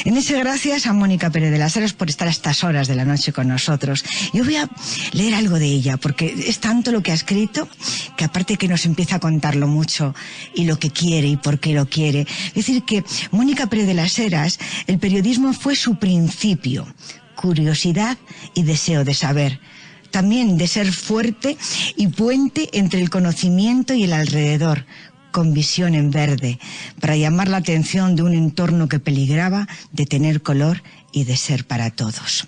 En ese gracias a Mónica Pérez de las Heras por estar a estas horas de la noche con nosotros. Yo voy a leer algo de ella, porque es tanto lo que ha escrito, que aparte que nos empieza a contarlo mucho, y lo que quiere y por qué lo quiere. Es decir, que Mónica Pérez de las Heras, el periodismo fue su principio, curiosidad y deseo de saber. También de ser fuerte y puente entre el conocimiento y el alrededor, con visión en verde, para llamar la atención de un entorno que peligraba de tener color y de ser para todos.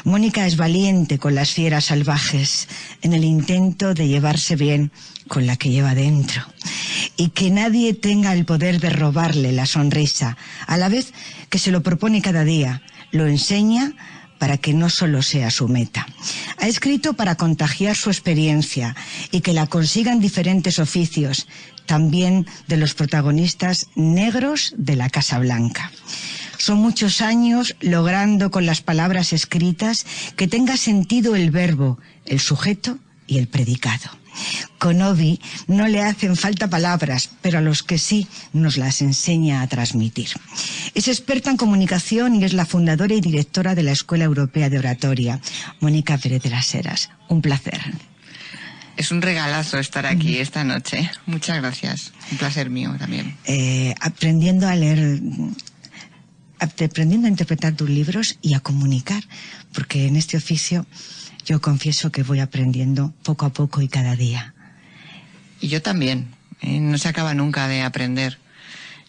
Mónica es valiente con las fieras salvajes, en el intento de llevarse bien con la que lleva dentro, y que nadie tenga el poder de robarle la sonrisa, a la vez que se lo propone cada día, lo enseña para que no solo sea su meta. Ha escrito para contagiar su experiencia y que la consigan diferentes oficios, también de los protagonistas negros de la Casa Blanca. Son muchos años logrando con las palabras escritas que tenga sentido el verbo, el sujeto y el predicado. Con Ovi no le hacen falta palabras, pero a los que sí nos las enseña a transmitir. Es experta en comunicación y es la fundadora y directora de la Escuela Europea de Oratoria. Mónica Pérez de las Heras, un placer. Es un regalazo estar aquí esta noche. Muchas gracias. Un placer mío también. Aprendiendo a leer, aprendiendo a interpretar tus libros y a comunicar, porque en este oficio yo confieso que voy aprendiendo poco a poco y cada día. Y yo también. No se acaba nunca de aprender.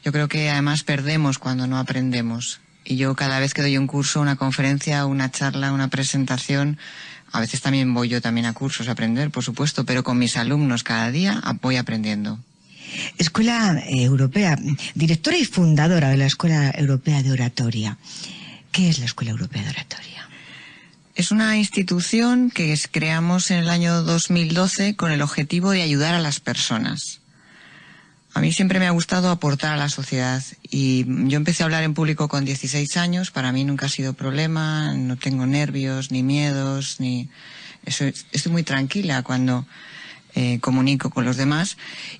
Yo creo que además perdemos cuando no aprendemos. Y yo cada vez que doy un curso, una conferencia, una charla, una presentación, a veces también voy yo también a cursos a aprender, por supuesto, pero con mis alumnos cada día voy aprendiendo. Escuela Europea, directora y fundadora de la Escuela Europea de Oratoria. ¿Qué es la Escuela Europea de Oratoria? Es una institución que creamos en el año 2012 con el objetivo de ayudar a las personas. A mí siempre me ha gustado aportar a la sociedad y yo empecé a hablar en público con 16 años, para mí nunca ha sido problema, no tengo nervios, ni miedos, estoy muy tranquila cuando comunico con los demás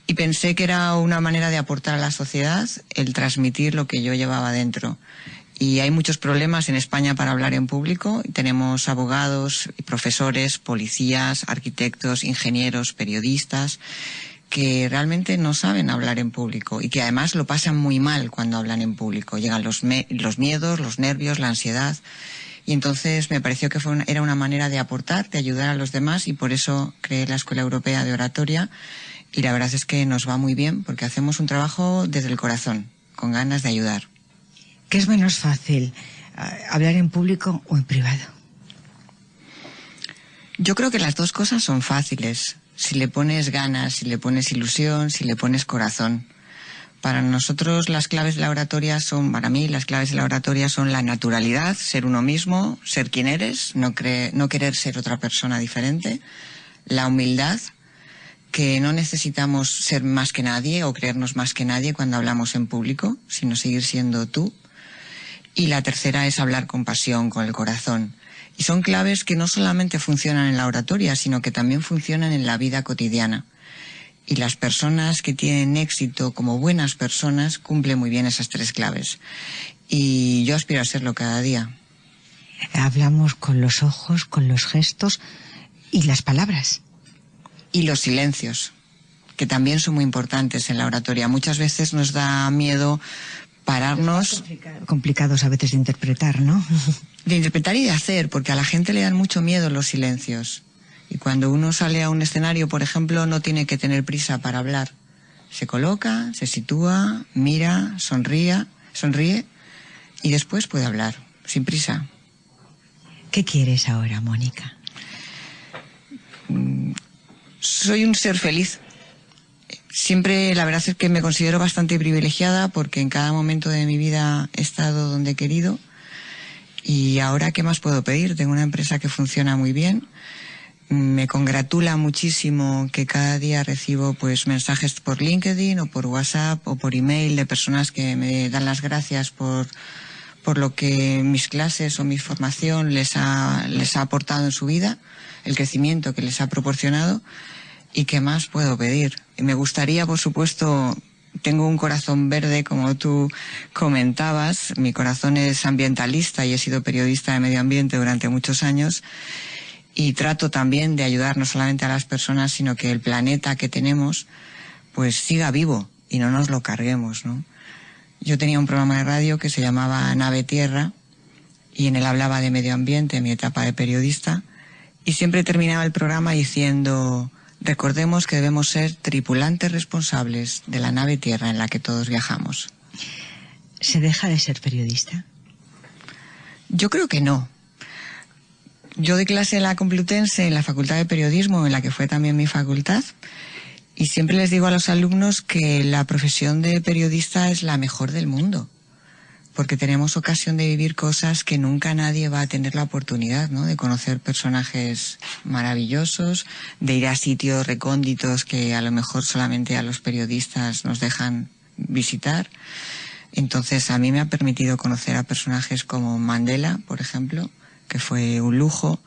y pensé que era una manera de aportar a la sociedad el transmitir lo que yo llevaba dentro. Y hay muchos problemas en España para hablar en público. Tenemos abogados, profesores, policías, arquitectos, ingenieros, periodistas, que realmente no saben hablar en público y que además lo pasan muy mal cuando hablan en público. Llegan los miedos, los nervios, la ansiedad. Y entonces me pareció que era una manera de aportar, de ayudar a los demás, y por eso creé la Escuela Europea de Oratoria. Y la verdad es que nos va muy bien porque hacemos un trabajo desde el corazón, con ganas de ayudar. ¿Qué es menos fácil, hablar en público o en privado? Yo creo que las dos cosas son fáciles. Si le pones ganas, si le pones ilusión, si le pones corazón. Para nosotros las claves de la oratoria para mí las claves de la oratoria son la naturalidad, ser uno mismo, ser quien eres, no querer ser otra persona diferente, la humildad, que no necesitamos ser más que nadie o creernos más que nadie cuando hablamos en público, sino seguir siendo tú. Y la tercera es hablar con pasión, con el corazón. Y son claves que no solamente funcionan en la oratoria, sino que también funcionan en la vida cotidiana. Y las personas que tienen éxito como buenas personas cumplen muy bien esas tres claves. Y yo aspiro a serlo cada día. Hablamos con los ojos, con los gestos y las palabras. Y los silencios, que también son muy importantes en la oratoria. Muchas veces nos da miedo pararnos. Complicados a veces de interpretar, ¿no? De interpretar y de hacer, porque a la gente le dan mucho miedo los silencios. Y cuando uno sale a un escenario, por ejemplo, no tiene que tener prisa para hablar. Se coloca, se sitúa, mira, sonríe y después puede hablar, sin prisa. ¿Qué quieres ahora, Mónica? Soy un ser feliz. Siempre, la verdad es que me considero bastante privilegiada porque en cada momento de mi vida he estado donde he querido. Y ahora, ¿qué más puedo pedir? Tengo una empresa que funciona muy bien. Me congratula muchísimo que cada día recibo pues mensajes por LinkedIn o por WhatsApp o por email de personas que me dan las gracias por lo que mis clases o mi formación les ha aportado en su vida, el crecimiento que les ha proporcionado. ¿Y qué más puedo pedir? Me gustaría, por supuesto, tengo un corazón verde, como tú comentabas. Mi corazón es ambientalista y he sido periodista de medio ambiente durante muchos años. Y trato también de ayudar no solamente a las personas, sino que el planeta que tenemos pues siga vivo y no nos lo carguemos, ¿no? Yo tenía un programa de radio que se llamaba Nave Tierra y en él hablaba de medio ambiente en mi etapa de periodista y siempre terminaba el programa diciendo: recordemos que debemos ser tripulantes responsables de la nave Tierra en la que todos viajamos. ¿Se deja de ser periodista? Yo creo que no. Yo doy clase en la Complutense, en la Facultad de Periodismo, en la que fue también mi facultad, y siempre les digo a los alumnos que la profesión de periodista es la mejor del mundo, porque tenemos ocasión de vivir cosas que nunca nadie va a tener la oportunidad, ¿no? De conocer personajes maravillosos, de ir a sitios recónditos que a lo mejor solamente a los periodistas nos dejan visitar. Entonces, a mí me ha permitido conocer a personajes como Mandela, por ejemplo, que fue un lujo,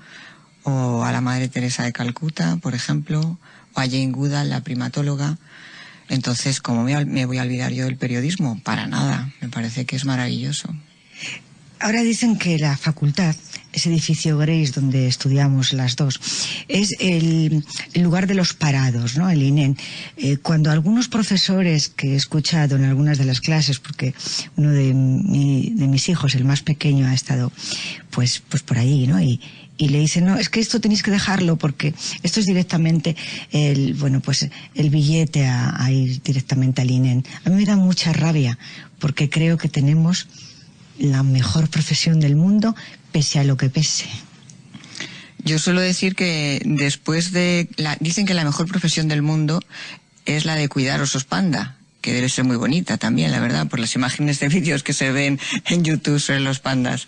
o a la Madre Teresa de Calcuta, por ejemplo, o a Jane Goodall, la primatóloga. Entonces, ¿cómo me voy a olvidar yo del periodismo? Para nada, me parece que es maravilloso. Ahora dicen que la facultad, ese edificio Grace donde estudiamos las dos, es el lugar de los parados, ¿no? El INEN. Cuando algunos profesores que he escuchado en algunas de las clases, porque uno de mis hijos, el más pequeño, ha estado pues por ahí, ¿no? Y le dicen: no, es que esto tenéis que dejarlo porque esto es directamente el billete a ir directamente al INEN. A mí me da mucha rabia porque creo que tenemos la mejor profesión del mundo, pese a lo que pese. Yo suelo decir que dicen que la mejor profesión del mundo es la de cuidar osos panda, que debe ser muy bonita también, la verdad, por las imágenes de vídeos que se ven en YouTube sobre los pandas.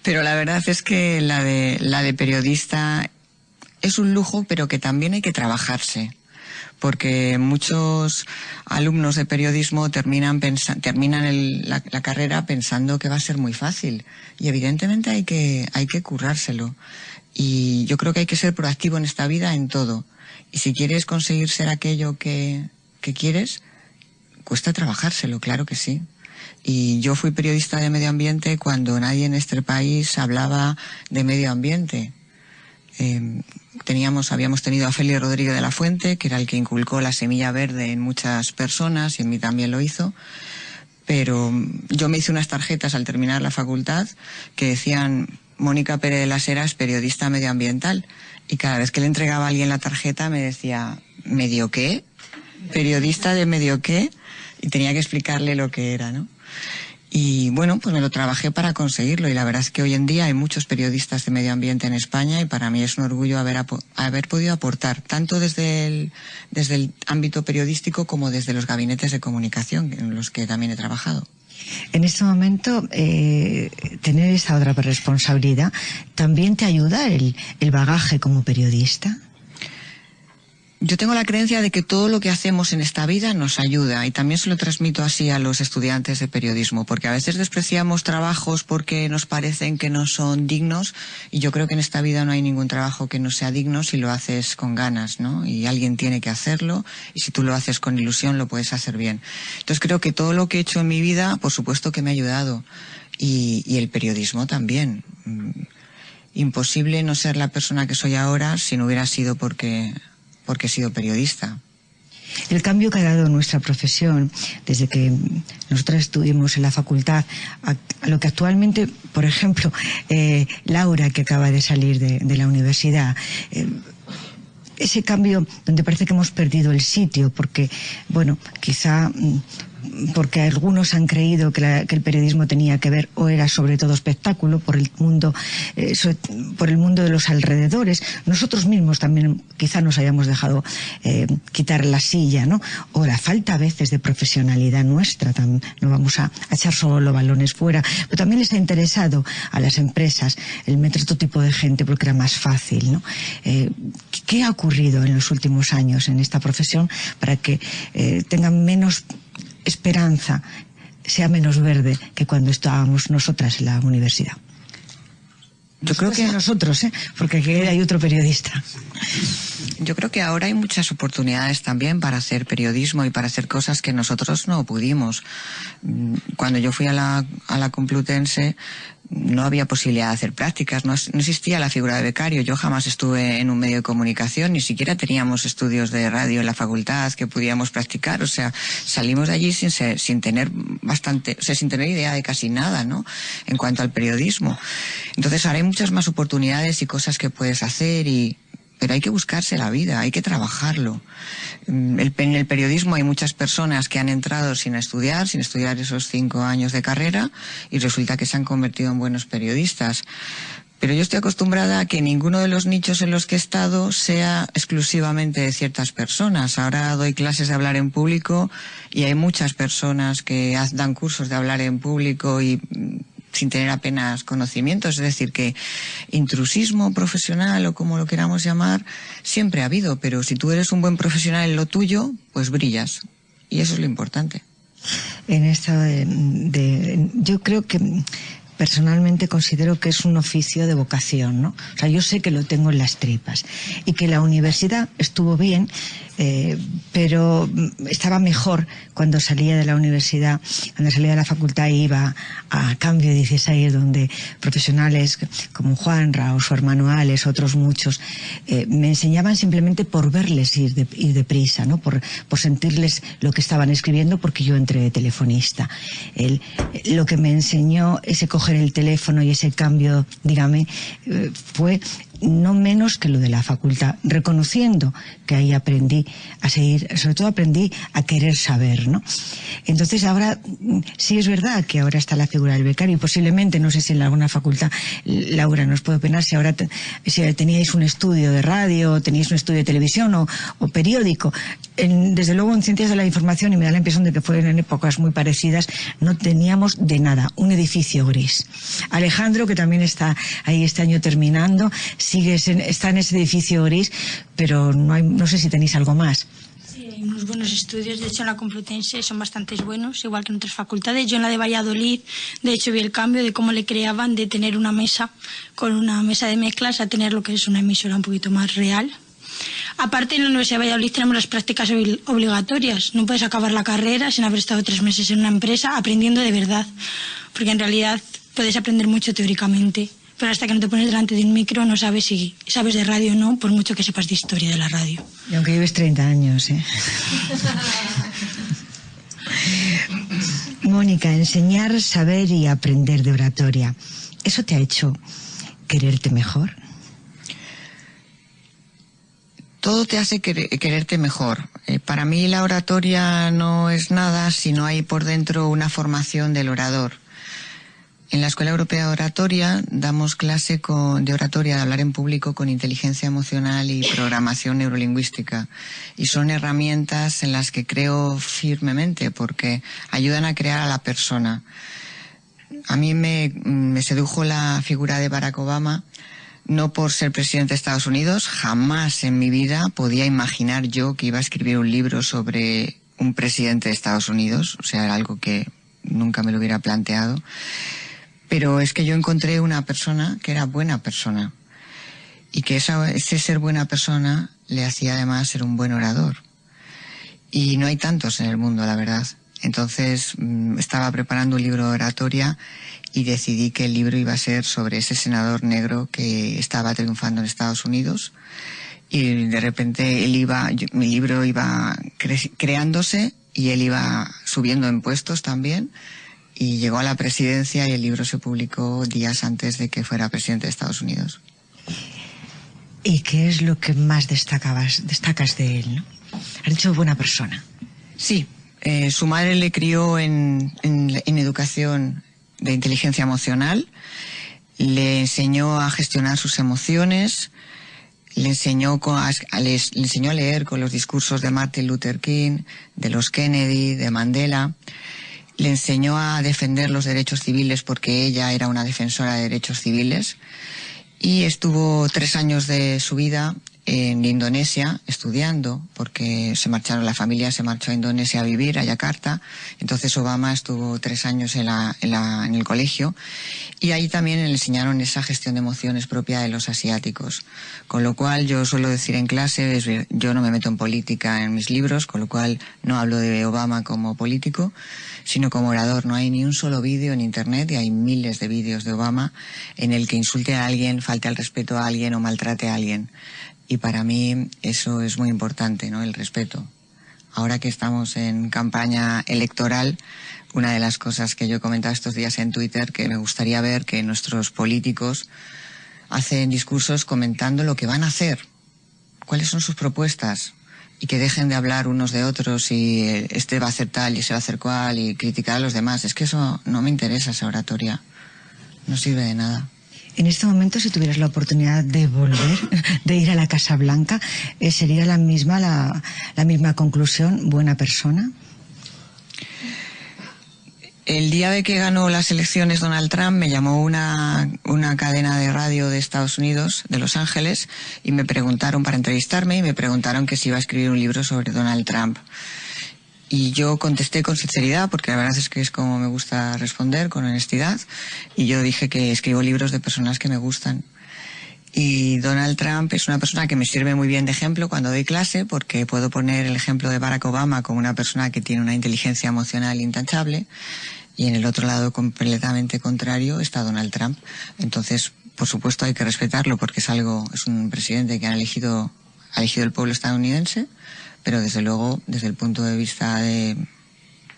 Pero la verdad es que la de periodista es un lujo, pero que también hay que trabajarse. Porque muchos alumnos de periodismo terminan la carrera pensando que va a ser muy fácil. Y evidentemente hay que currárselo. Y yo creo que hay que ser proactivo en esta vida en todo. Y si quieres conseguir ser aquello que quieres, cuesta trabajárselo, claro que sí. Y yo fui periodista de medio ambiente cuando nadie en este país hablaba de medio ambiente. Habíamos tenido a Félix Rodríguez de la Fuente, que era el que inculcó la semilla verde en muchas personas, y en mí también lo hizo. Pero yo me hice unas tarjetas al terminar la facultad que decían: Mónica Pérez de las Heras, periodista medioambiental. Y cada vez que le entregaba a alguien la tarjeta me decía: ¿medio qué? ¿Periodista de medio qué? Y tenía que explicarle lo que era, ¿no? Y bueno, pues me lo trabajé para conseguirlo, y la verdad es que hoy en día hay muchos periodistas de medio ambiente en España, y para mí es un orgullo haber podido aportar, tanto desde el ámbito periodístico como desde los gabinetes de comunicación en los que también he trabajado. En este momento, tener esa otra responsabilidad, ¿también te ayuda el bagaje como periodista? Yo tengo la creencia de que todo lo que hacemos en esta vida nos ayuda, y también se lo transmito así a los estudiantes de periodismo, porque a veces despreciamos trabajos porque nos parecen que no son dignos, y yo creo que en esta vida no hay ningún trabajo que no sea digno si lo haces con ganas, ¿no? Y alguien tiene que hacerlo, y si tú lo haces con ilusión lo puedes hacer bien. Entonces creo que todo lo que he hecho en mi vida, por supuesto que me ha ayudado, y el periodismo también. Imposible no ser la persona que soy ahora si no hubiera sido porque he sido periodista. El cambio que ha dado nuestra profesión desde que nosotros estuvimos en la facultad a lo que actualmente, por ejemplo, Laura, que acaba de salir de la universidad, ese cambio donde parece que hemos perdido el sitio, porque, bueno, quizá porque algunos han creído que el periodismo tenía que ver, o era sobre todo espectáculo, por el mundo de los alrededores. Nosotros mismos también quizá nos hayamos dejado quitar la silla, ¿no? O la falta a veces de profesionalidad nuestra, no vamos a echar solo los balones fuera, pero también les ha interesado a las empresas el meter otro tipo de gente porque era más fácil, ¿no? ¿Qué ha ocurrido en los últimos años en esta profesión para que tengan menos esperanza, sea menos verde que cuando estábamos nosotras en la universidad? Yo creo que nosotros, porque aquí hay otro periodista. Yo creo que ahora hay muchas oportunidades también para hacer periodismo y para hacer cosas que nosotros no pudimos. Cuando yo fui a la Complutense no había posibilidad de hacer prácticas, no existía la figura de becario. Yo jamás estuve en un medio de comunicación, ni siquiera teníamos estudios de radio en la facultad que pudiéramos practicar. O sea, salimos de allí sin tener sin tener idea de casi nada, ¿no? En cuanto al periodismo. Entonces ahora hay muchas más oportunidades y cosas que puedes hacer pero hay que buscarse la vida, hay que trabajarlo. En el periodismo hay muchas personas que han entrado sin estudiar esos 5 años de carrera, y resulta que se han convertido en buenos periodistas. Pero yo estoy acostumbrada a que ninguno de los nichos en los que he estado sea exclusivamente de ciertas personas. Ahora doy clases de hablar en público y hay muchas personas que dan cursos de hablar en público y sin tener apenas conocimientos. Es decir, que intrusismo profesional, o como lo queramos llamar, siempre ha habido, pero si tú eres un buen profesional en lo tuyo, pues brillas. Y eso es lo importante. En esto yo creo que personalmente considero que es un oficio de vocación, ¿no? O sea, yo sé que lo tengo en las tripas y que la universidad estuvo bien, pero estaba mejor cuando salía de la universidad, cuando salía de la facultad, iba a Cambio 16, donde profesionales como Juanra o su hermano Alex, otros muchos, me enseñaban simplemente por verles ir deprisa, ¿no? Por sentirles lo que estaban escribiendo, porque yo entré de telefonista. Lo que me enseñó ese coger el teléfono y ese cambio, dígame, fue no menos que lo de la facultad, reconociendo que ahí aprendí a seguir, sobre todo aprendí a querer saber, ¿no? Entonces ahora sí es verdad que ahora está la figura del becario, y posiblemente, no sé si en alguna facultad, Laura nos puede opinar, si ahora si teníais un estudio de radio, teníais un estudio de televisión o periódico. Desde luego en Ciencias de la Información, y me da la impresión de que fueron en épocas muy parecidas, no teníamos de nada, un edificio gris. Alejandro, que también está ahí este año terminando, está en ese edificio gris, pero no sé si tenéis algo más. Sí, hay unos buenos estudios. De hecho, en la Complutense son bastante buenos, igual que en otras facultades. Yo en la de Valladolid, de hecho, vi el cambio de cómo le creaban de tener una mesa con una mesa de mezclas a tener lo que es una emisora un poquito más real. Aparte, en la Universidad de Valladolid tenemos las prácticas obligatorias. No puedes acabar la carrera sin haber estado 3 meses en una empresa aprendiendo de verdad, porque en realidad puedes aprender mucho teóricamente, pero hasta que no te pones delante de un micro no sabes si sabes de radio o no, por mucho que sepas de historia de la radio. Y aunque lleves 30 años, ¿eh? Mónica, enseñar, saber y aprender de oratoria, ¿eso te ha hecho quererte mejor? Todo te hace quererte mejor. Para mí la oratoria no es nada si no hay por dentro una formación del orador. En la Escuela Europea de Oratoria damos clase de oratoria, de hablar en público, con inteligencia emocional y programación neurolingüística. Y son herramientas en las que creo firmemente, porque ayudan a crear a la persona. A mí me sedujo la figura de Barack Obama, no por ser presidente de Estados Unidos. Jamás en mi vida podía imaginar yo que iba a escribir un libro sobre un presidente de Estados Unidos. O sea, era algo que nunca me lo hubiera planteado. Pero es que yo encontré una persona que era buena persona, y que ese ser buena persona le hacía además ser un buen orador. Y no hay tantos en el mundo, la verdad. Entonces estaba preparando un libro de oratoria y decidí que el libro iba a ser sobre ese senador negro que estaba triunfando en Estados Unidos. Y de repente mi libro iba creándose, y él iba subiendo en puestos también. Y llegó a la presidencia, y el libro se publicó días antes de que fuera presidente de Estados Unidos. ¿Y qué es lo que más destacas de él, ¿no? Has dicho buena persona. Sí, su madre le crió en educación de inteligencia emocional, le enseñó a gestionar sus emociones, le enseñó a leer con los discursos de Martin Luther King, de los Kennedy, de Mandela. Le enseñó a defender los derechos civiles, porque ella era una defensora de derechos civiles, y estuvo 3 años de su vida en Indonesia estudiando, porque la familia se marchó a Indonesia a vivir, a Yakarta. Entonces Obama estuvo 3 años en el colegio, y ahí también le enseñaron esa gestión de emociones propia de los asiáticos. Con lo cual yo suelo decir en clase, yo no me meto en política en mis libros, con lo cual no hablo de Obama como político, sino como orador. No hay ni un solo vídeo en internet, y hay miles de vídeos de Obama en el que insulte a alguien, falte al respeto a alguien o maltrate a alguien. Y para mí eso es muy importante, ¿no? El respeto. Ahora que estamos en campaña electoral, una de las cosas que yo he comentado estos días en Twitter, que me gustaría ver que nuestros políticos hacen discursos comentando lo que van a hacer, cuáles son sus propuestas, y que dejen de hablar unos de otros y este va a hacer tal y ese va a hacer cual y criticar a los demás. Es que eso no me interesa, esa oratoria. No sirve de nada. En este momento, si tuvieras la oportunidad de volver, de ir a la Casa Blanca, ¿sería la misma conclusión, buena persona? El día de que ganó las elecciones Donald Trump, me llamó una cadena de radio de Estados Unidos, de Los Ángeles, y me preguntaron para entrevistarme, y me preguntaron que si iba a escribir un libro sobre Donald Trump. Y yo contesté con sinceridad, porque la verdad es que es como me gusta responder, con honestidad, y yo dije que escribo libros de personas que me gustan. Y Donald Trump es una persona que me sirve muy bien de ejemplo cuando doy clase, porque puedo poner el ejemplo de Barack Obama como una persona que tiene una inteligencia emocional intachable, y en el otro lado completamente contrario está Donald Trump. Entonces, por supuesto, hay que respetarlo, porque es un presidente que ha elegido el pueblo estadounidense, pero desde luego, desde el punto de vista de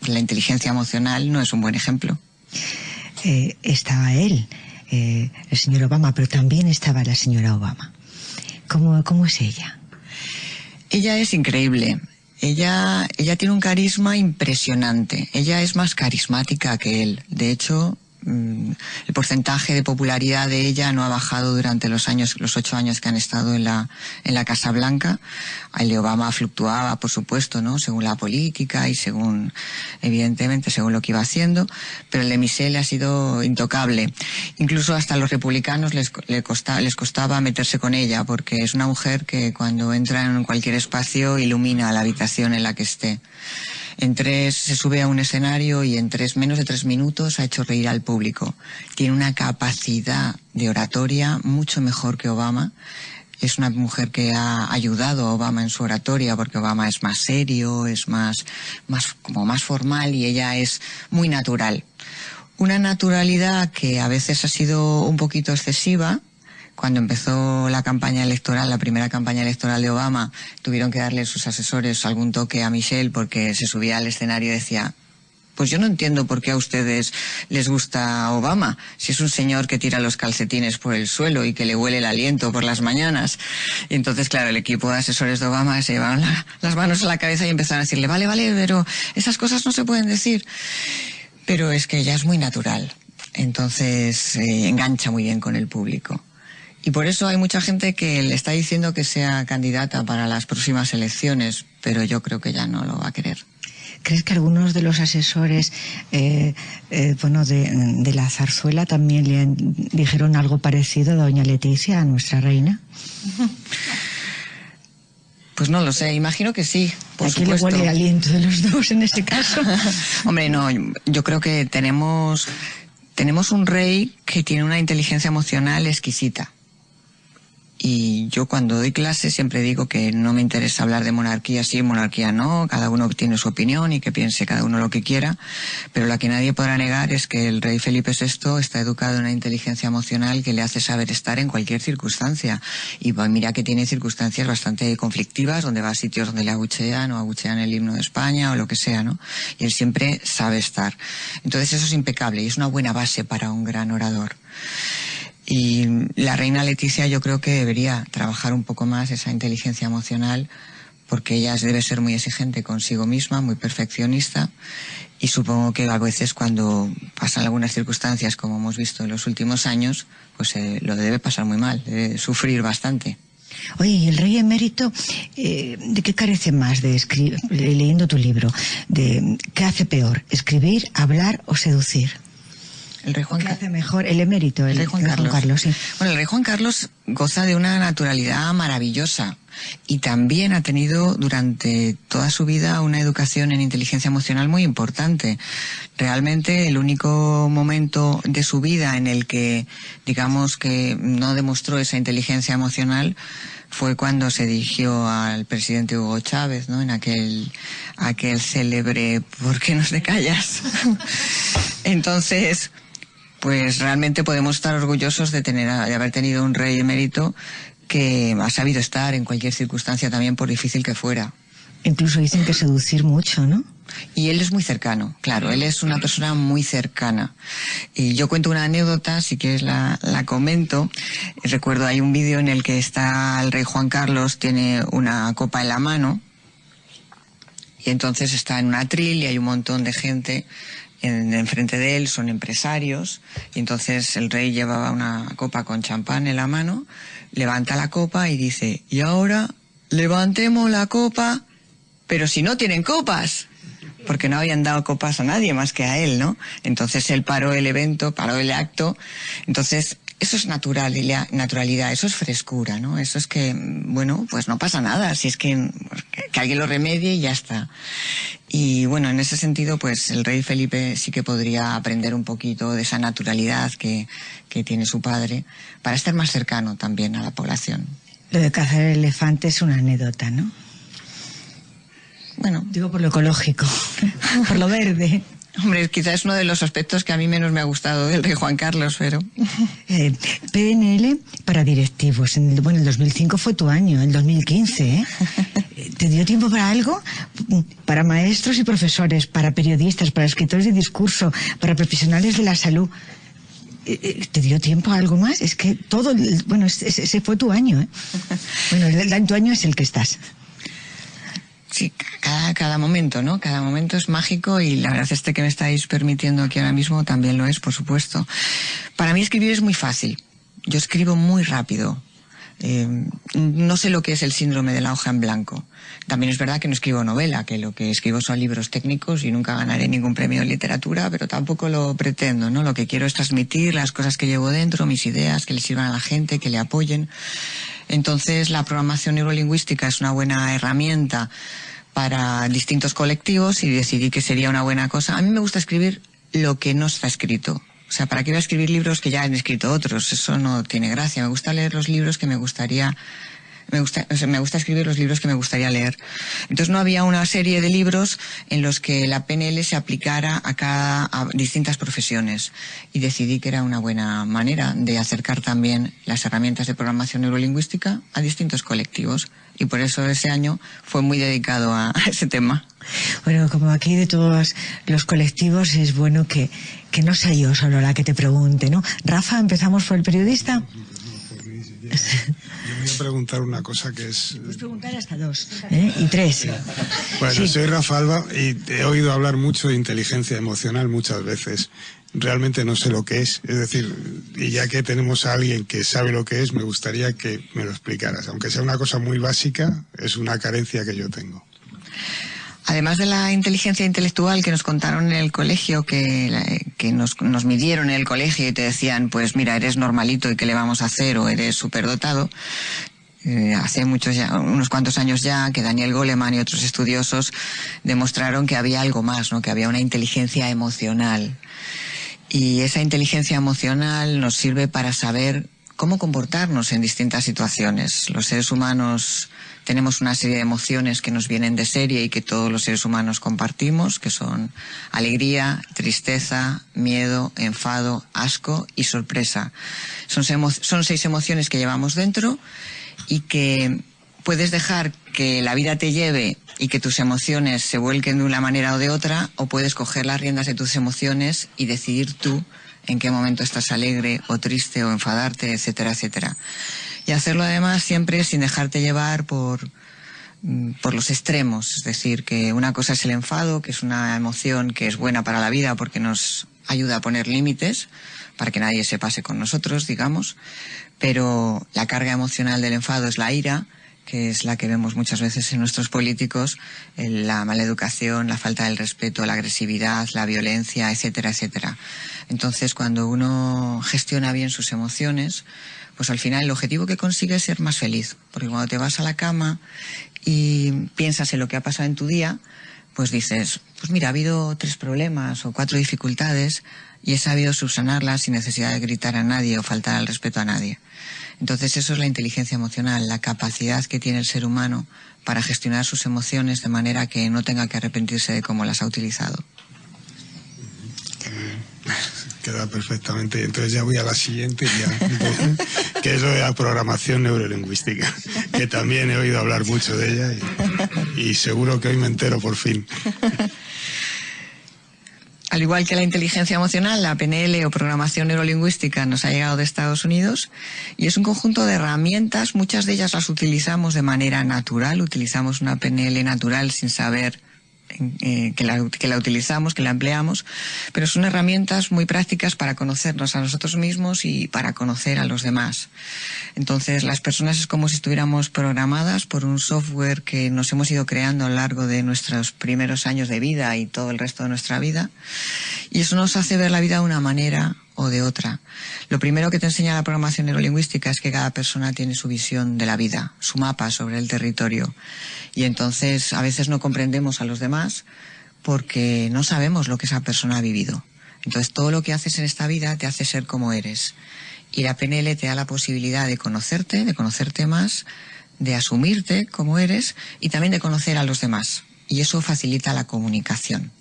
la inteligencia emocional, no es un buen ejemplo. Estaba él, el señor Obama, pero también estaba la señora Obama. ¿Cómo es ella? Ella es increíble. Ella tiene un carisma impresionante. Ella es más carismática que él. De hecho, el porcentaje de popularidad de ella no ha bajado durante los 8 años que han estado en la Casa Blanca. El de Obama fluctuaba, por supuesto, ¿no? Según la política y evidentemente, según lo que iba haciendo, pero el de Michelle ha sido intocable. Incluso hasta a los republicanos les costaba meterse con ella, porque es una mujer que cuando entra en cualquier espacio ilumina la habitación en la que esté. Se sube a un escenario y en menos de 3 minutos ha hecho reír al público. Tiene una capacidad de oratoria mucho mejor que Obama. Es una mujer que ha ayudado a Obama en su oratoria, porque Obama es más serio, es más formal, y ella es muy natural. Una naturalidad que a veces ha sido un poquito excesiva. Cuando empezó la primera campaña electoral de Obama, tuvieron que darle sus asesores algún toque a Michelle, porque se subía al escenario y decía: pues yo no entiendo por qué a ustedes les gusta Obama, si es un señor que tira los calcetines por el suelo y que le huele el aliento por las mañanas. Y entonces, claro, el equipo de asesores de Obama se llevaron las manos a la cabeza y empezaron a decirle: vale, pero esas cosas no se pueden decir. Pero es que ella es muy natural, entonces engancha muy bien con el público. Y por eso hay mucha gente que le está diciendo que sea candidata para las próximas elecciones, pero yo creo que ya no lo va a querer. ¿Crees que algunos de los asesores de la zarzuela también dijeron algo parecido a doña Leticia, a nuestra reina? Pues no lo sé, imagino que sí, por supuesto. ¿A quién le huele el aliento de los dos en ese caso? Hombre, no, yo creo que tenemos un rey que tiene una inteligencia emocional exquisita. Y yo cuando doy clases siempre digo que no me interesa hablar de monarquía sí, monarquía no, cada uno tiene su opinión y que piense cada uno lo que quiera, pero lo que nadie podrá negar es que el rey Felipe VI está educado en una inteligencia emocional que le hace saber estar en cualquier circunstancia. Y mira que tiene circunstancias bastante conflictivas, donde va a sitios donde le abuchean o abuchean el himno de España o lo que sea, ¿no? Y él siempre sabe estar. Entonces eso es impecable y es una buena base para un gran orador. Y la reina Leticia yo creo que debería trabajar un poco más esa inteligencia emocional, porque ella debe ser muy exigente consigo misma, muy perfeccionista, y supongo que a veces cuando pasan algunas circunstancias, como hemos visto en los últimos años, pues lo debe pasar muy mal, debe sufrir bastante. Oye, ¿y el rey emérito de qué carece más de escribir, leyendo tu libro? ¿Qué hace peor, escribir, hablar o seducir? El rey Juan Carlos. Hace mejor el emérito, el rey Juan Carlos, sí. Bueno, el rey Juan Carlos goza de una naturalidad maravillosa y también ha tenido durante toda su vida una educación en inteligencia emocional muy importante. Realmente el único momento de su vida en el que, digamos, que no demostró esa inteligencia emocional fue cuando se dirigió al presidente Hugo Chávez, ¿no? En aquel célebre ¿por qué no te callas? Entonces, pues realmente podemos estar orgullosos de haber tenido un rey emérito que ha sabido estar en cualquier circunstancia, también por difícil que fuera. Incluso dicen que seducir mucho, ¿no? Y él es muy cercano, claro, él es una persona muy cercana. Y yo cuento una anécdota, si quieres la comento. Recuerdo, hay un vídeo en el que está el rey Juan Carlos, tiene una copa en la mano, y entonces está en un atril y hay un montón de gente enfrente de él, son empresarios, y entonces el rey llevaba una copa con champán en la mano, levanta la copa y dice, y ahora levantemos la copa, pero si no tienen copas, porque no habían dado copas a nadie más que a él, ¿no? Entonces él paró el evento, paró el acto. Entonces eso es naturalidad, eso es frescura, ¿no? Eso es que, bueno, pues no pasa nada, si es que alguien lo remedie y ya está. Y bueno, en ese sentido, pues el rey Felipe sí que podría aprender un poquito de esa naturalidad que tiene su padre para estar más cercano también a la población. Lo de cazar el elefante es una anécdota, ¿no? Bueno, digo por lo ecológico, por lo verde. Hombre, quizás es uno de los aspectos que a mí menos me ha gustado del rey Juan Carlos, pero... PNL para directivos. El 2005 fue tu año, el 2015, ¿eh? ¿Te dio tiempo para algo? Para maestros y profesores, para periodistas, para escritores de discurso, para profesionales de la salud. ¿Te dio tiempo a algo más? Es que todo... Bueno, ese fue tu año, ¿eh? Bueno, tu año es el que estás. Sí, cada momento, ¿no? Cada momento es mágico y la verdad que me estáis permitiendo aquí ahora mismo también lo es, por supuesto. Para mí escribir es muy fácil. Yo escribo muy rápido. No sé lo que es el síndrome de la hoja en blanco. También es verdad que no escribo novela, que lo que escribo son libros técnicos y nunca ganaré ningún premio de literatura, pero tampoco lo pretendo, ¿no? Lo que quiero es transmitir las cosas que llevo dentro, mis ideas, que le sirvan a la gente, que le apoyen. Entonces, la programación neurolingüística es una buena herramienta para distintos colectivos y decidí que sería una buena cosa. A mí me gusta escribir lo que no está escrito. O sea, ¿para qué voy a escribir libros que ya han escrito otros? Eso no tiene gracia. Me gusta leer los libros que me gusta escribir los libros que me gustaría leer. Entonces no había una serie de libros en los que la PNL se aplicara a distintas profesiones. Y decidí que era una buena manera de acercar también las herramientas de programación neurolingüística a distintos colectivos. Y por eso ese año fue muy dedicado a ese tema. Bueno, como aquí de todos los colectivos es bueno que no sea yo solo la que te pregunte, ¿no? Rafa, empezamos por el periodista. Yo voy a preguntar una cosa que es... Puedes preguntar hasta 2, ¿eh? Y 3. Bueno, sí. Soy Rafa Alba y he oído hablar mucho de inteligencia emocional muchas veces. Realmente no sé lo que es. Es decir, y ya que tenemos a alguien que sabe lo que es, me gustaría que me lo explicaras. Aunque sea una cosa muy básica, es una carencia que yo tengo. Además de la inteligencia intelectual que nos contaron en el colegio, que nos midieron en el colegio y te decían, pues mira, eres normalito y qué le vamos a hacer, o eres superdotado, hace unos cuantos años ya, que Daniel Goleman y otros estudiosos demostraron que había algo más, ¿no? Que había una inteligencia emocional. Y esa inteligencia emocional nos sirve para saber cómo comportarnos en distintas situaciones. Los seres humanos tenemos una serie de emociones que nos vienen de serie y que todos los seres humanos compartimos, que son alegría, tristeza, miedo, enfado, asco y sorpresa. Son 6 emociones que llevamos dentro y que puedes dejar que la vida te lleve y que tus emociones se vuelquen de una manera o de otra, o puedes coger las riendas de tus emociones y decidir tú en qué momento estás alegre o triste o enfadarte, etcétera, etcétera. Y hacerlo además siempre sin dejarte llevar por los extremos. Es decir, que una cosa es el enfado, que es una emoción que es buena para la vida porque nos ayuda a poner límites para que nadie se pase con nosotros, digamos. Pero la carga emocional del enfado es la ira, que es la que vemos muchas veces en nuestros políticos, la mala educación, la falta del respeto, la agresividad, la violencia, etcétera, etcétera. Entonces, cuando uno gestiona bien sus emociones, pues al final el objetivo que consigue es ser más feliz. Porque cuando te vas a la cama y piensas en lo que ha pasado en tu día, pues dices, pues mira, ha habido 3 problemas o 4 dificultades y he sabido subsanarlas sin necesidad de gritar a nadie o faltar al respeto a nadie. Entonces eso es la inteligencia emocional, la capacidad que tiene el ser humano para gestionar sus emociones de manera que no tenga que arrepentirse de cómo las ha utilizado. Queda perfectamente. Entonces ya voy a la siguiente, que es lo de la programación neurolingüística, que también he oído hablar mucho de ella y seguro que hoy me entero por fin. Al igual que la inteligencia emocional, la PNL o programación neurolingüística nos ha llegado de Estados Unidos y es un conjunto de herramientas. Muchas de ellas las utilizamos de manera natural, utilizamos una PNL natural sin saber que la utilizamos, que la empleamos, pero son herramientas muy prácticas para conocernos a nosotros mismos y para conocer a los demás. Entonces, las personas es como si estuviéramos programadas por un software que nos hemos ido creando a lo largo de nuestros primeros años de vida y todo el resto de nuestra vida, y eso nos hace ver la vida de una manera o de otra. Lo primero que te enseña la programación neurolingüística es que cada persona tiene su visión de la vida, su mapa sobre el territorio. Y entonces a veces no comprendemos a los demás porque no sabemos lo que esa persona ha vivido. Entonces todo lo que haces en esta vida te hace ser como eres. Y la PNL te da la posibilidad de conocerte más, de asumirte como eres y también de conocer a los demás. Y eso facilita la comunicación.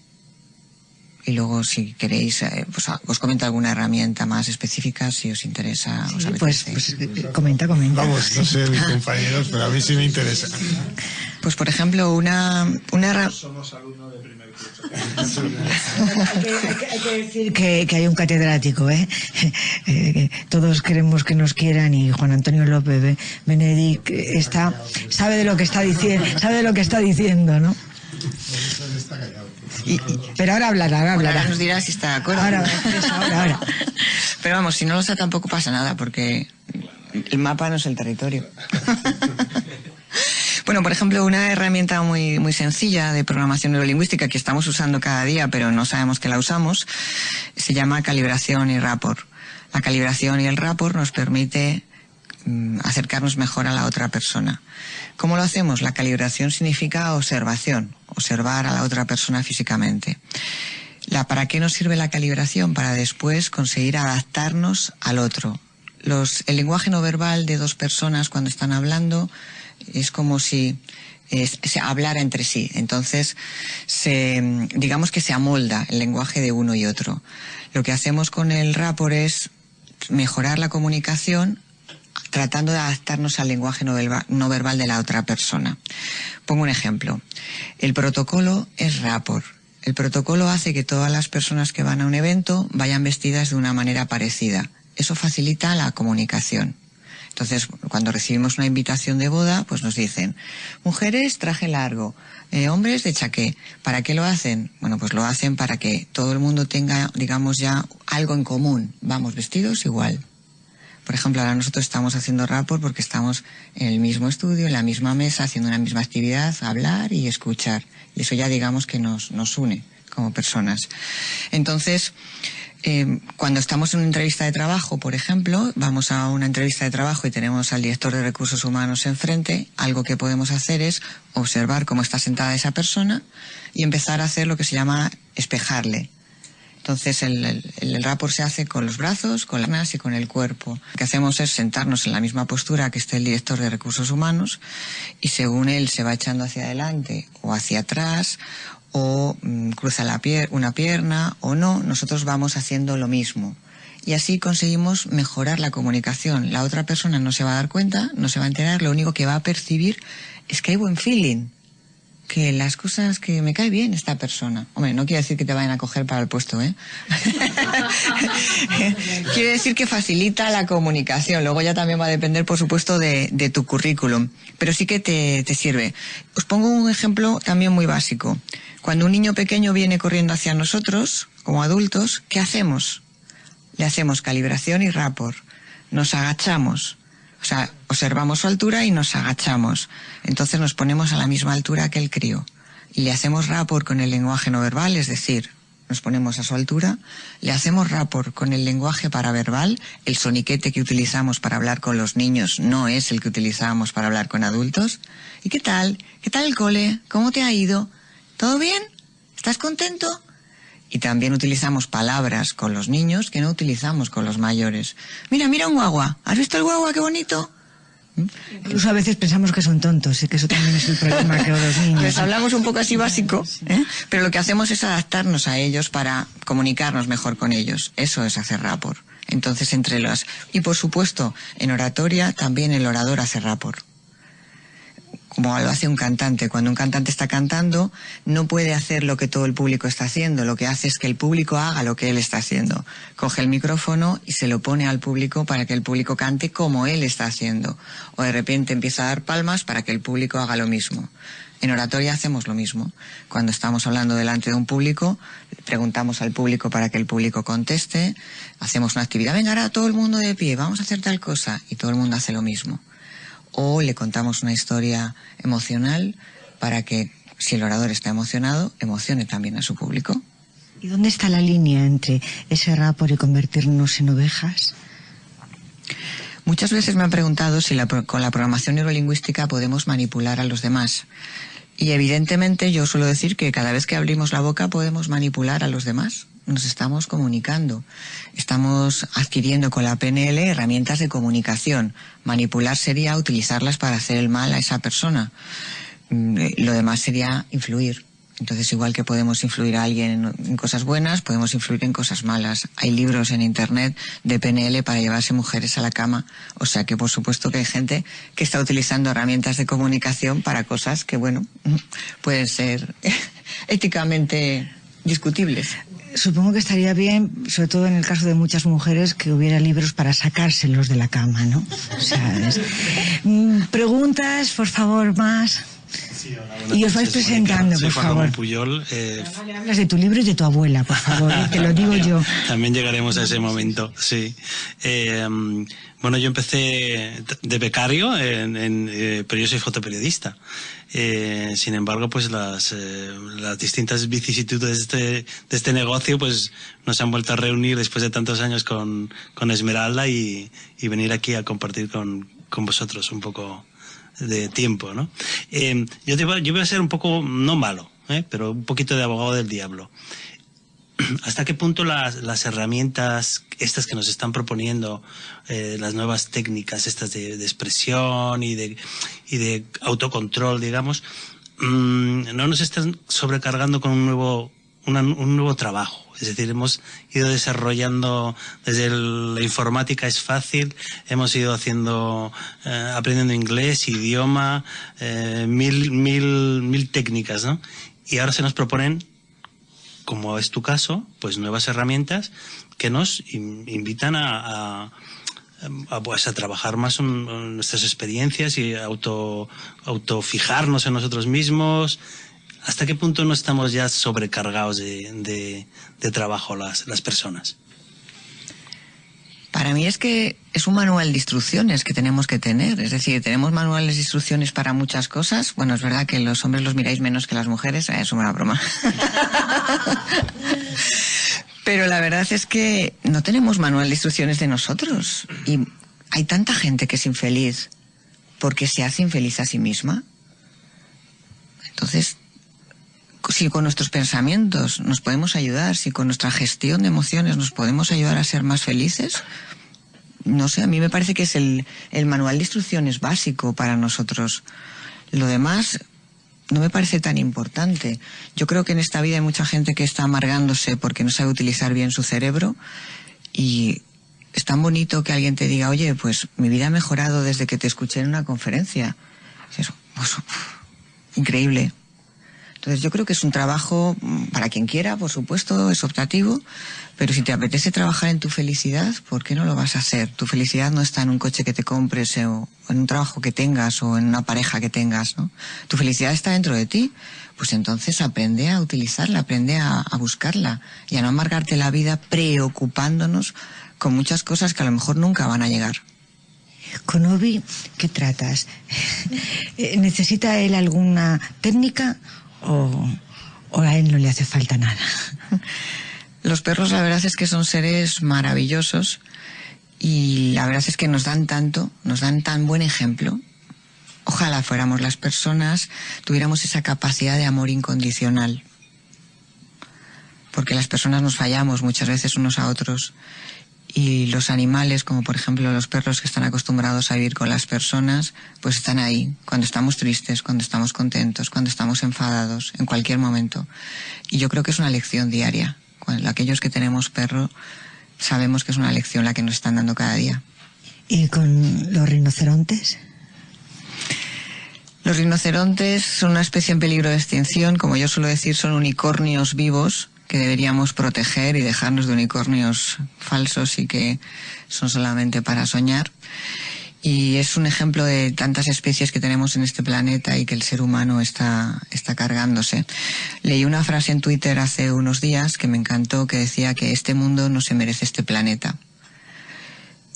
Y luego, si queréis, pues os comento alguna herramienta más específica, si os interesa. Sí, pues comenta. Vamos, no sé mis compañeros, pero a mí sí me interesa. Pues, por ejemplo, una Somos alumnos de primer curso. Hay que decir que hay un catedrático, todos queremos que nos quieran y Juan Antonio López Benedict sabe de lo que está diciendo, ¿no? Está callado. Pero ahora hablará. Ahora nos dirá si está de acuerdo. Ahora. Pero vamos, si no lo sabe tampoco pasa nada, porque el mapa no es el territorio. Bueno, por ejemplo, una herramienta muy, muy sencilla de programación neurolingüística que estamos usando cada día, pero no sabemos que la usamos, se llama calibración y rapport. La calibración y el rapport nos permite acercarnos mejor a la otra persona. ¿Cómo lo hacemos? La calibración significa observación, observar a la otra persona físicamente. ¿Para qué nos sirve la calibración? Para después conseguir adaptarnos al otro. El lenguaje no verbal de 2 personas cuando están hablando es como si se hablara entre sí. Entonces, digamos que se amolda el lenguaje de uno y otro. Lo que hacemos con el rapport es mejorar la comunicación tratando de adaptarnos al lenguaje no verbal de la otra persona. Pongo un ejemplo. El protocolo es rapport. El protocolo hace que todas las personas que van a un evento vayan vestidas de una manera parecida. Eso facilita la comunicación. Entonces, cuando recibimos una invitación de boda, pues nos dicen, mujeres traje largo, hombres de chaqué. ¿Para qué lo hacen? Bueno, pues lo hacen para que todo el mundo tenga, digamos, ya algo en común. Vamos vestidos igual. Por ejemplo, ahora nosotros estamos haciendo rapport porque estamos en el mismo estudio, en la misma mesa, haciendo una misma actividad, hablar y escuchar. Y eso ya digamos que nos une como personas. Entonces, cuando estamos en una entrevista de trabajo, por ejemplo, vamos a una entrevista de trabajo y tenemos al director de recursos humanos enfrente, algo que podemos hacer es observar cómo está sentada esa persona y empezar a hacer lo que se llama espejarle. Entonces el rapport se hace con los brazos, con las piernas y con el cuerpo. Lo que hacemos es sentarnos en la misma postura que esté el director de recursos humanos y según él se va echando hacia adelante o hacia atrás o cruza una pierna o no, nosotros vamos haciendo lo mismo. Y así conseguimos mejorar la comunicación. La otra persona no se va a dar cuenta, no se va a enterar, lo único que va a percibir es que hay buen feeling. Que las cosas, que me cae bien esta persona. Hombre, no quiere decir que te vayan a coger para el puesto, Quiere decir que facilita la comunicación. Luego ya también va a depender, por supuesto, de tu currículum. Pero sí que te sirve. Os pongo un ejemplo también muy básico. Cuando un niño pequeño viene corriendo hacia nosotros, como adultos, ¿qué hacemos? Le hacemos calibración y rapport. Nos agachamos. O sea, observamos su altura y nos agachamos. Entonces nos ponemos a la misma altura que el crío. Y le hacemos rapport con el lenguaje no verbal, es decir, nos ponemos a su altura, le hacemos rapport con el lenguaje paraverbal. El soniquete que utilizamos para hablar con los niños no es el que utilizamos para hablar con adultos. ¿Y qué tal? ¿Qué tal el cole? ¿Cómo te ha ido? ¿Todo bien? ¿Estás contento? Y también utilizamos palabras con los niños que no utilizamos con los mayores. Mira, mira un guagua. ¿Has visto el guagua? ¡Qué bonito! Incluso a veces pensamos que son tontos y que eso también es el problema que los niños. Les hablamos un poco así básico, pero lo que hacemos es adaptarnos a ellos para comunicarnos mejor con ellos. Eso es hacer rapport. Entonces, y por supuesto, en oratoria también el orador hace rapport. Como lo hace un cantante. Cuando un cantante está cantando, no puede hacer lo que todo el público está haciendo. Lo que hace es que el público haga lo que él está haciendo. Coge el micrófono y se lo pone al público para que el público cante como él está haciendo. O de repente empieza a dar palmas para que el público haga lo mismo. En oratoria hacemos lo mismo. Cuando estamos hablando delante de un público, preguntamos al público para que el público conteste. Hacemos una actividad. Venga, ahora todo el mundo de pie, vamos a hacer tal cosa. Y todo el mundo hace lo mismo. O le contamos una historia emocional para que, si el orador está emocionado, emocione también a su público. ¿Y dónde está la línea entre ese rapport y convertirnos en ovejas? Muchas veces me han preguntado si con la programación neurolingüística podemos manipular a los demás. Y evidentemente yo suelo decir que cada vez que abrimos la boca podemos manipular a los demás. Nos estamos comunicando. Estamos adquiriendo con la PNL herramientas de comunicación. Manipular sería utilizarlas para hacer el mal a esa persona. Lo demás sería influir. Entonces, igual que podemos influir a alguien en cosas buenas, podemos influir en cosas malas. Hay libros en internet de PNL para llevarse mujeres a la cama. O sea que, por supuesto, que hay gente que está utilizando herramientas de comunicación para cosas que, bueno, pueden ser éticamente discutibles. Supongo que estaría bien, sobre todo en el caso de muchas mujeres, que hubiera libros para sacárselos de la cama, ¿no? O sea, preguntas, por favor, más. Sí, hola, y os vais presentando, por favor. Juan Ramón Puyol. Hablas de tu libro y de tu abuela, por favor, te lo digo yo. También llegaremos a ese momento, sí. Bueno, yo empecé de becario, pero yo soy fotoperiodista. Sin embargo, pues las distintas vicisitudes de este negocio pues nos han vuelto a reunir después de tantos años con Esmeralda y venir aquí a compartir con vosotros un poco de tiempo, ¿no? Yo voy a ser un poco, no malo, pero un poquito de abogado del diablo. ¿Hasta qué punto las herramientas estas que nos están proponiendo, las nuevas técnicas estas de expresión y de autocontrol, digamos, no nos están sobrecargando con un nuevo trabajo? Es decir, hemos ido desarrollando desde la informática es fácil, hemos ido aprendiendo inglés, idioma, mil técnicas, ¿no? Y ahora se nos proponen, como es tu caso, pues nuevas herramientas que nos invitan a trabajar más en nuestras experiencias y autofijarnos en nosotros mismos. ¿Hasta qué punto no estamos ya sobrecargados de trabajo las personas? Para mí es que es un manual de instrucciones que tenemos que tener. Es decir, tenemos manuales de instrucciones para muchas cosas. Bueno, es verdad que los hombres los miráis menos que las mujeres. Es una broma. Pero la verdad es que no tenemos manual de instrucciones de nosotros. Y hay tanta gente que es infeliz porque se hace infeliz a sí misma. Entonces, si con nuestros pensamientos nos podemos ayudar, si con nuestra gestión de emociones nos podemos ayudar a ser más felices, no sé, a mí me parece que es el manual de instrucciones básico para nosotros. Lo demás no me parece tan importante. Yo creo que en esta vida hay mucha gente que está amargándose porque no sabe utilizar bien su cerebro, y es tan bonito que alguien te diga, oye, pues mi vida ha mejorado desde que te escuché en una conferencia. Eso, pues, increíble. Entonces yo creo que es un trabajo para quien quiera, por supuesto, es optativo, pero si te apetece trabajar en tu felicidad, ¿por qué no lo vas a hacer? Tu felicidad no está en un coche que te compres o en un trabajo que tengas o en una pareja que tengas, ¿no? Tu felicidad está dentro de ti. Pues entonces aprende a utilizarla, aprende a buscarla y a no amargarte la vida preocupándonos con muchas cosas que a lo mejor nunca van a llegar. Con Obi, ¿qué tratas? ¿Necesita él alguna técnica o a él no le hace falta nada? Los perros, la verdad es que son seres maravillosos y la verdad es que nos dan tanto, nos dan tan buen ejemplo. Ojalá fuéramos las personas, tuviéramos esa capacidad de amor incondicional. Porque las personas nos fallamos muchas veces unos a otros. Y los animales, como por ejemplo los perros que están acostumbrados a vivir con las personas, pues están ahí, cuando estamos tristes, cuando estamos contentos, cuando estamos enfadados, en cualquier momento. Y yo creo que es una lección diaria. Cuando aquellos que tenemos perro sabemos que es una lección la que nos están dando cada día. ¿Y con los rinocerontes? Los rinocerontes son una especie en peligro de extinción, como yo suelo decir, son unicornios vivos que deberíamos proteger y dejarnos de unicornios falsos y que son solamente para soñar. Y es un ejemplo de tantas especies que tenemos en este planeta y que el ser humano está cargándose. Leí una frase en Twitter hace unos días que me encantó, que decía que este mundo no se merece este planeta.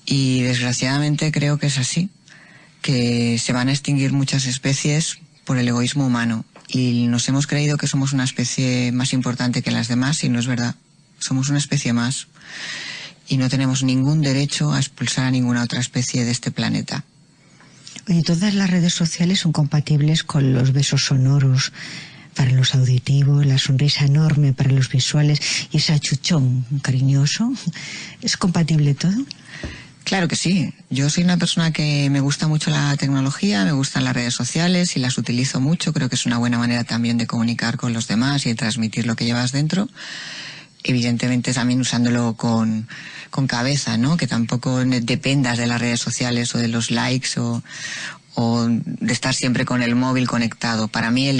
Y desgraciadamente creo que es así, que se van a extinguir muchas especies por el egoísmo humano. Y nos hemos creído que somos una especie más importante que las demás y no es verdad. Somos una especie más y no tenemos ningún derecho a expulsar a ninguna otra especie de este planeta. Oye, todas las redes sociales son compatibles con los besos sonoros para los auditivos, la sonrisa enorme para los visuales y ese achuchón cariñoso. ¿Es compatible todo? Claro que sí. Yo soy una persona que me gusta mucho la tecnología, me gustan las redes sociales y las utilizo mucho. Creo que es una buena manera también de comunicar con los demás y de transmitir lo que llevas dentro. Evidentemente también usándolo con cabeza, ¿no? Que tampoco dependas de las redes sociales o de los likes o de estar siempre con el móvil conectado. Para mí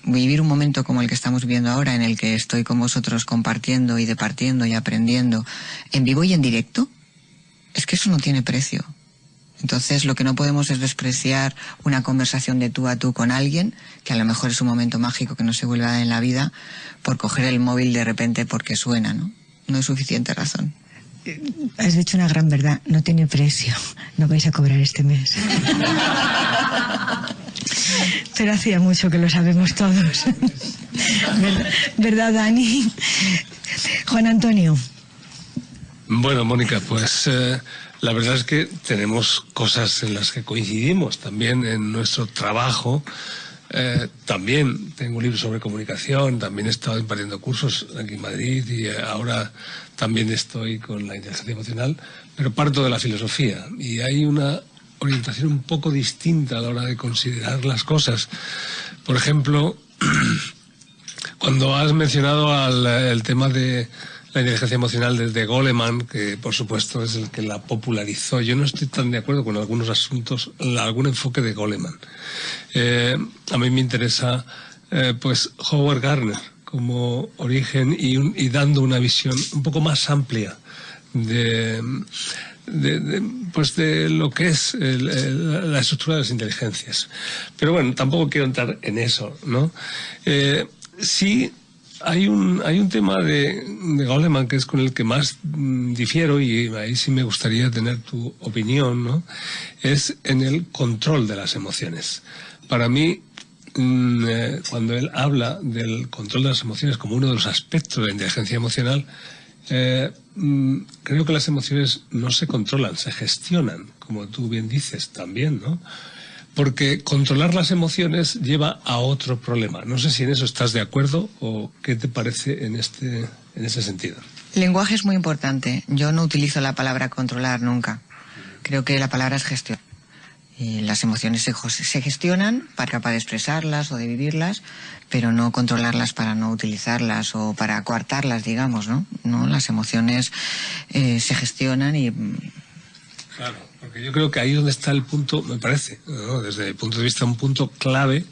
vivir un momento como el que estamos viviendo ahora, en el que estoy con vosotros compartiendo y departiendo y aprendiendo en vivo y en directo, es que eso no tiene precio. Entonces lo que no podemos es despreciar una conversación de tú a tú con alguien, que a lo mejor es un momento mágico que no se vuelve a dar en la vida, por coger el móvil de repente porque suena, ¿no? No hay suficiente razón. Has dicho una gran verdad, no tiene precio, no vais a cobrar este mes. Pero hacía mucho que lo sabemos todos. ¿Verdad, Dani? Juan Antonio. Bueno, Mónica, pues la verdad es que tenemos cosas en las que coincidimos también en nuestro trabajo. También tengo un libro sobre comunicación, también he estado impartiendo cursos aquí en Madrid y ahora también estoy con la inteligencia emocional, pero parto de la filosofía y hay una orientación un poco distinta a la hora de considerar las cosas. Por ejemplo, cuando has mencionado el tema de la inteligencia emocional desde Goleman, que por supuesto es el que la popularizó. Yo no estoy tan de acuerdo con algunos asuntos, algún enfoque de Goleman. A mí me interesa pues Howard Gardner como origen y dando una visión un poco más amplia de lo que es la estructura de las inteligencias. Pero bueno, tampoco quiero entrar en eso, ¿no? Sí. Hay un tema de Goleman que es con el que más difiero y ahí sí me gustaría tener tu opinión, ¿no? Es en el control de las emociones. Para mí, cuando él habla del control de las emociones como uno de los aspectos de la inteligencia emocional, creo que las emociones no se controlan, se gestionan, como tú bien dices también, ¿no? Porque controlar las emociones lleva a otro problema. No sé si en eso estás de acuerdo o qué te parece en ese sentido. El lenguaje es muy importante. Yo no utilizo la palabra controlar nunca. Creo que la palabra es gestión. Las emociones se gestionan para capaz de expresarlas o de vivirlas, pero no controlarlas para no utilizarlas o para coartarlas, digamos, ¿no? No, las emociones se gestionan y... Claro. Porque yo creo que ahí es donde está el punto, me parece, ¿no? Desde mi punto de vista, un punto clave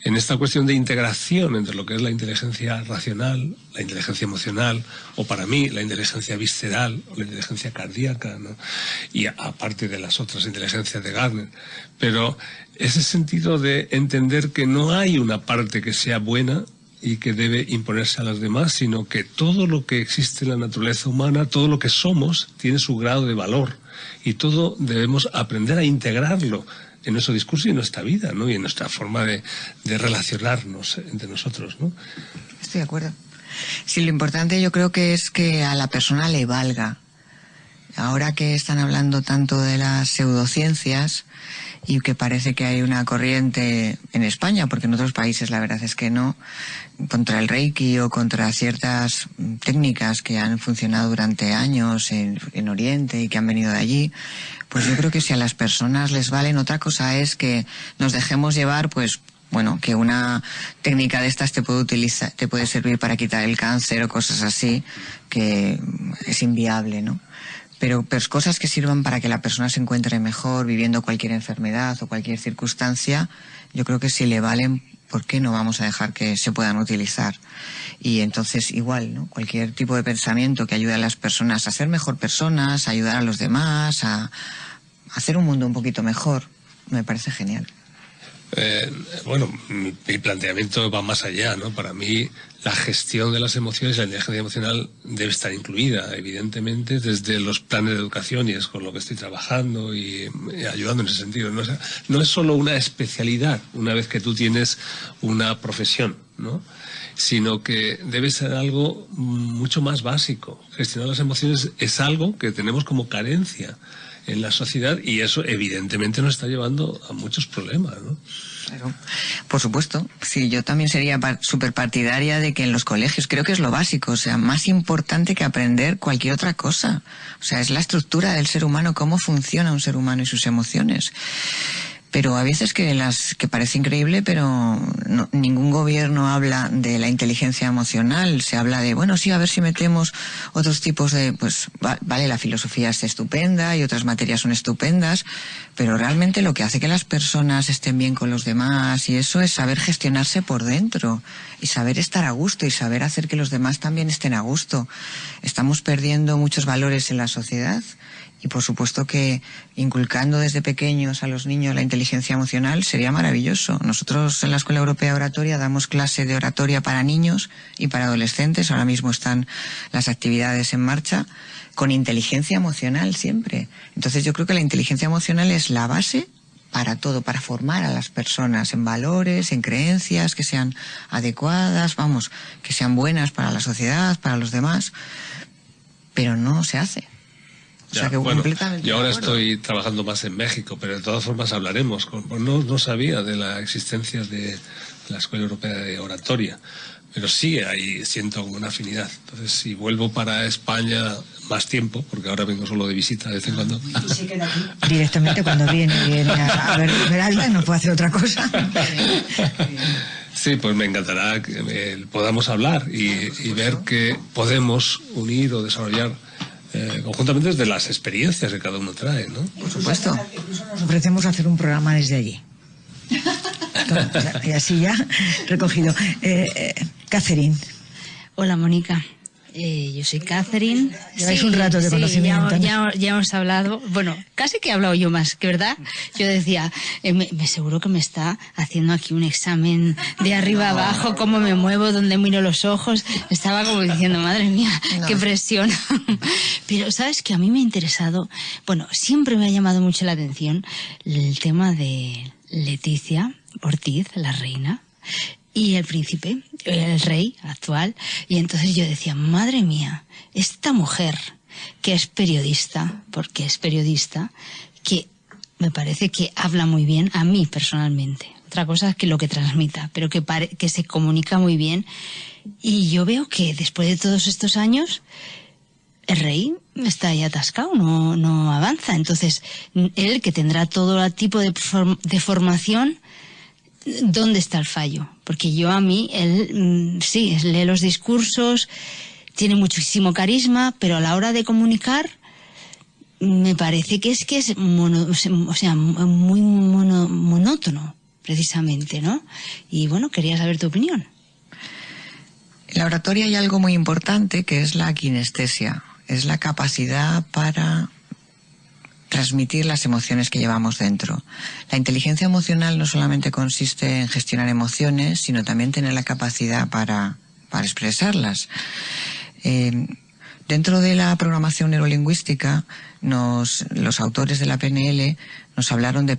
en esta cuestión de integración entre lo que es la inteligencia racional, la inteligencia emocional, o para mí, la inteligencia visceral, o la inteligencia cardíaca, ¿no? Y aparte de las otras inteligencias de Gardner. Pero ese sentido de entender que no hay una parte que sea buena y que debe imponerse a las demás, sino que todo lo que existe en la naturaleza humana, todo lo que somos, tiene su grado de valor y todo debemos aprender a integrarlo en nuestro discurso y en nuestra vida, ¿no? Y en nuestra forma de relacionarnos entre nosotros, ¿no? Estoy de acuerdo. Sí, lo importante yo creo que es que a la persona le valga. Ahora que están hablando tanto de las pseudociencias y que parece que hay una corriente en España, porque en otros países la verdad es que no, contra el Reiki o contra ciertas técnicas que han funcionado durante años en Oriente y que han venido de allí, pues yo creo que si a las personas les valen, otra cosa es que nos dejemos llevar, pues bueno, que una técnica de estas te puede servir para quitar el cáncer o cosas así, que es inviable, ¿no? Pero cosas que sirvan para que la persona se encuentre mejor viviendo cualquier enfermedad o cualquier circunstancia, yo creo que si le valen, ¿por qué no vamos a dejar que se puedan utilizar? Y entonces igual, ¿no? Cualquier tipo de pensamiento que ayude a las personas a ser mejor personas, a ayudar a los demás, a hacer un mundo un poquito mejor, me parece genial. Bueno, mi planteamiento va más allá, ¿no? Para mí la gestión de las emociones, la inteligencia emocional debe estar incluida, evidentemente, desde los planes de educación, y es con lo que estoy trabajando y ayudando en ese sentido. No es solo una especialidad una vez que tú tienes una profesión, ¿no? Sino que debe ser algo mucho más básico. Gestionar las emociones es algo que tenemos como carencia en la sociedad y eso evidentemente nos está llevando a muchos problemas, ¿no? Claro, por supuesto. Sí, yo también sería súper partidaria de que en los colegios, creo que es lo básico, o sea, más importante que aprender cualquier otra cosa. O sea, es la estructura del ser humano, cómo funciona un ser humano y sus emociones. Pero a veces que parece increíble, pero ningún gobierno habla de la inteligencia emocional. Se habla de, bueno, sí, a ver si metemos otros tipos de, pues, vale, la filosofía es estupenda y otras materias son estupendas, pero realmente lo que hace que las personas estén bien con los demás y eso es saber gestionarse por dentro y saber estar a gusto y saber hacer que los demás también estén a gusto. Estamos perdiendo muchos valores en la sociedad. Y por supuesto que inculcando desde pequeños a los niños la inteligencia emocional sería maravilloso. Nosotros en la Escuela Europea de Oratoria damos clase de oratoria para niños y para adolescentes. Ahora mismo están las actividades en marcha con inteligencia emocional siempre. Entonces yo creo que la inteligencia emocional es la base para todo, para formar a las personas en valores, en creencias que sean adecuadas, vamos, que sean buenas para la sociedad, para los demás. Pero no se hace. O sea, que bueno, completamente yo ahora estoy trabajando más en México, pero de todas formas hablaremos. No sabía de la existencia de la Escuela Europea de Oratoria, pero sí ahí siento una afinidad. Entonces, si vuelvo para España más tiempo, porque ahora vengo solo de visita de vez en cuando. Y se queda aquí directamente cuando viene a ver Esmeralda, no puede hacer otra cosa. Sí, pues me encantará que podamos hablar y ver que podemos unir o desarrollar conjuntamente desde las experiencias que cada uno trae, ¿no? Por supuesto. Incluso nos ofrecemos hacer un programa desde allí. Y así ya recogido. Catherine. Hola, Mónica. Yo soy Catherine. Lleváis un rato de conocimiento. Ya hemos hablado. Bueno, casi que he hablado yo más, que verdad. Yo decía, me seguro que me está haciendo aquí un examen de arriba a abajo, cómo me muevo, dónde miro los ojos. Estaba como diciendo, madre mía, qué presión. Pero, ¿sabes qué? A mí me ha interesado, bueno, siempre me ha llamado mucho la atención el tema de Leticia Ortiz, la reina, y el príncipe, el rey actual. Y entonces yo decía, madre mía, esta mujer que es periodista, porque es periodista, que me parece que habla muy bien, a mí personalmente. Otra cosa es que lo que transmita, pero que se comunica muy bien. Y yo veo que después de todos estos años, el rey está ahí atascado, no avanza. Entonces, él, que tendrá todo tipo de formación, ¿dónde está el fallo? Porque él sí, lee los discursos, tiene muchísimo carisma, pero a la hora de comunicar me parece que es muy monótono, precisamente, ¿no? Y bueno, quería saber tu opinión. En la oratoria hay algo muy importante que es la kinestesia, es la capacidad para transmitir las emociones que llevamos dentro. La inteligencia emocional no solamente consiste en gestionar emociones, sino también tener la capacidad para expresarlas. Dentro de la programación neurolingüística, los autores de la PNL nos hablaron de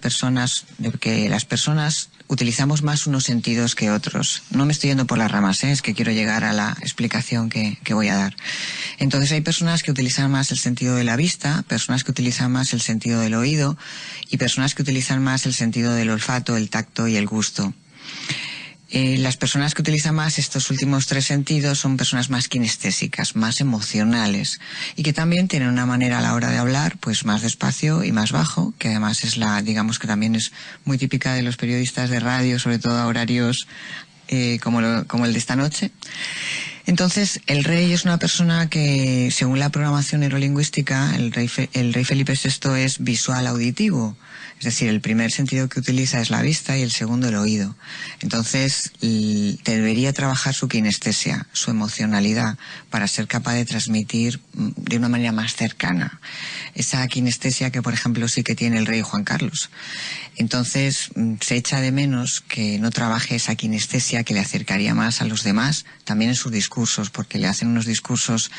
que las personas utilizamos más unos sentidos que otros. No me estoy yendo por las ramas, es que quiero llegar a la explicación que voy a dar. Entonces hay personas que utilizan más el sentido de la vista, personas que utilizan más el sentido del oído y personas que utilizan más el sentido del olfato, el tacto y el gusto. Las personas que utilizan más estos últimos 3 sentidos son personas más kinestésicas, más emocionales y que también tienen una manera a la hora de hablar pues más despacio y más bajo, que además es digamos que también es muy típica de los periodistas de radio, sobre todo a horarios como el de esta noche. Entonces, el rey es una persona que, según la programación neurolingüística, el rey Felipe VI es visual auditivo. Es decir, el primer sentido que utiliza es la vista y el segundo el oído. Entonces, debería trabajar su kinestesia, su emocionalidad, para ser capaz de transmitir de una manera más cercana esa kinestesia que, por ejemplo, sí que tiene el rey Juan Carlos. Entonces, se echa de menos que no trabaje esa kinestesia que le acercaría más a los demás, también en sus discursos, porque le hacen unos discursos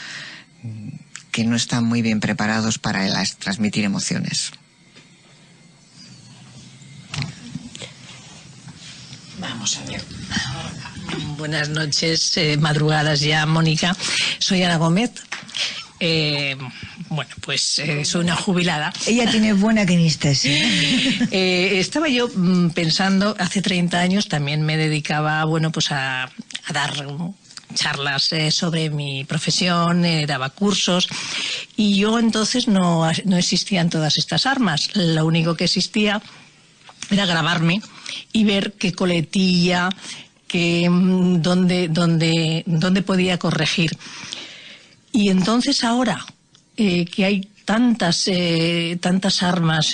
que no están muy bien preparados para transmitir emociones. Vamos a ver. Buenas noches, madrugadas ya, Mónica. Soy Ana Gómez. Bueno, pues soy una jubilada. Ella tiene buena kinestesia. Estaba yo pensando, hace 30 años también me dedicaba, bueno, pues a dar charlas sobre mi profesión, daba cursos, y yo entonces no existían todas estas armas. Lo único que existía era grabarme y ver qué coletilla, dónde podía corregir. Y entonces ahora que hay tantas armas,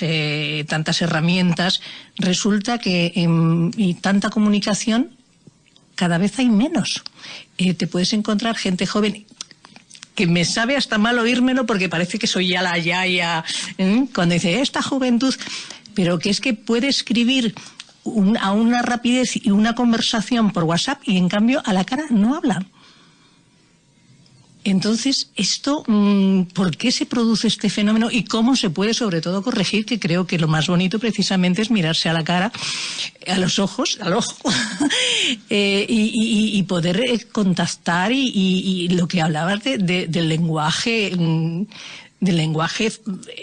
tantas herramientas, resulta que y tanta comunicación, cada vez hay menos. Te puedes encontrar gente joven que me sabe hasta mal oírmelo porque parece que soy ya la yaya, cuando dice esta juventud, pero que es que puede escribir a una rapidez y una conversación por WhatsApp y en cambio a la cara no habla. Entonces, esto, ¿por qué se produce este fenómeno y cómo se puede sobre todo corregir? Que creo que lo más bonito precisamente es mirarse a la cara, a los ojos, al ojo, y poder contactar y lo que hablabas del lenguaje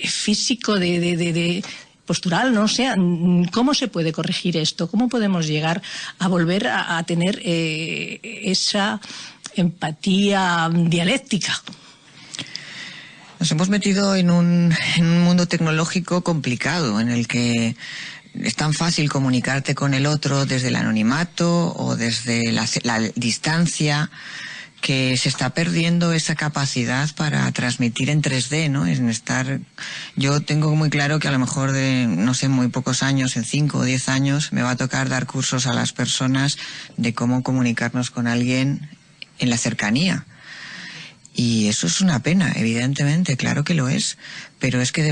físico, de postural, ¿no? O sea, ¿cómo se puede corregir esto? ¿Cómo podemos llegar a volver a tener esa empatía dialéctica? Nos hemos metido en un mundo tecnológico complicado, en el que es tan fácil comunicarte con el otro desde el anonimato o desde la distancia, que se está perdiendo esa capacidad para transmitir en 3D, ¿no? Yo tengo muy claro que a lo mejor muy pocos años, en 5 o 10 años, me va a tocar dar cursos a las personas de cómo comunicarnos con alguien en la cercanía. Y eso es una pena, evidentemente, claro que lo es. Pero es que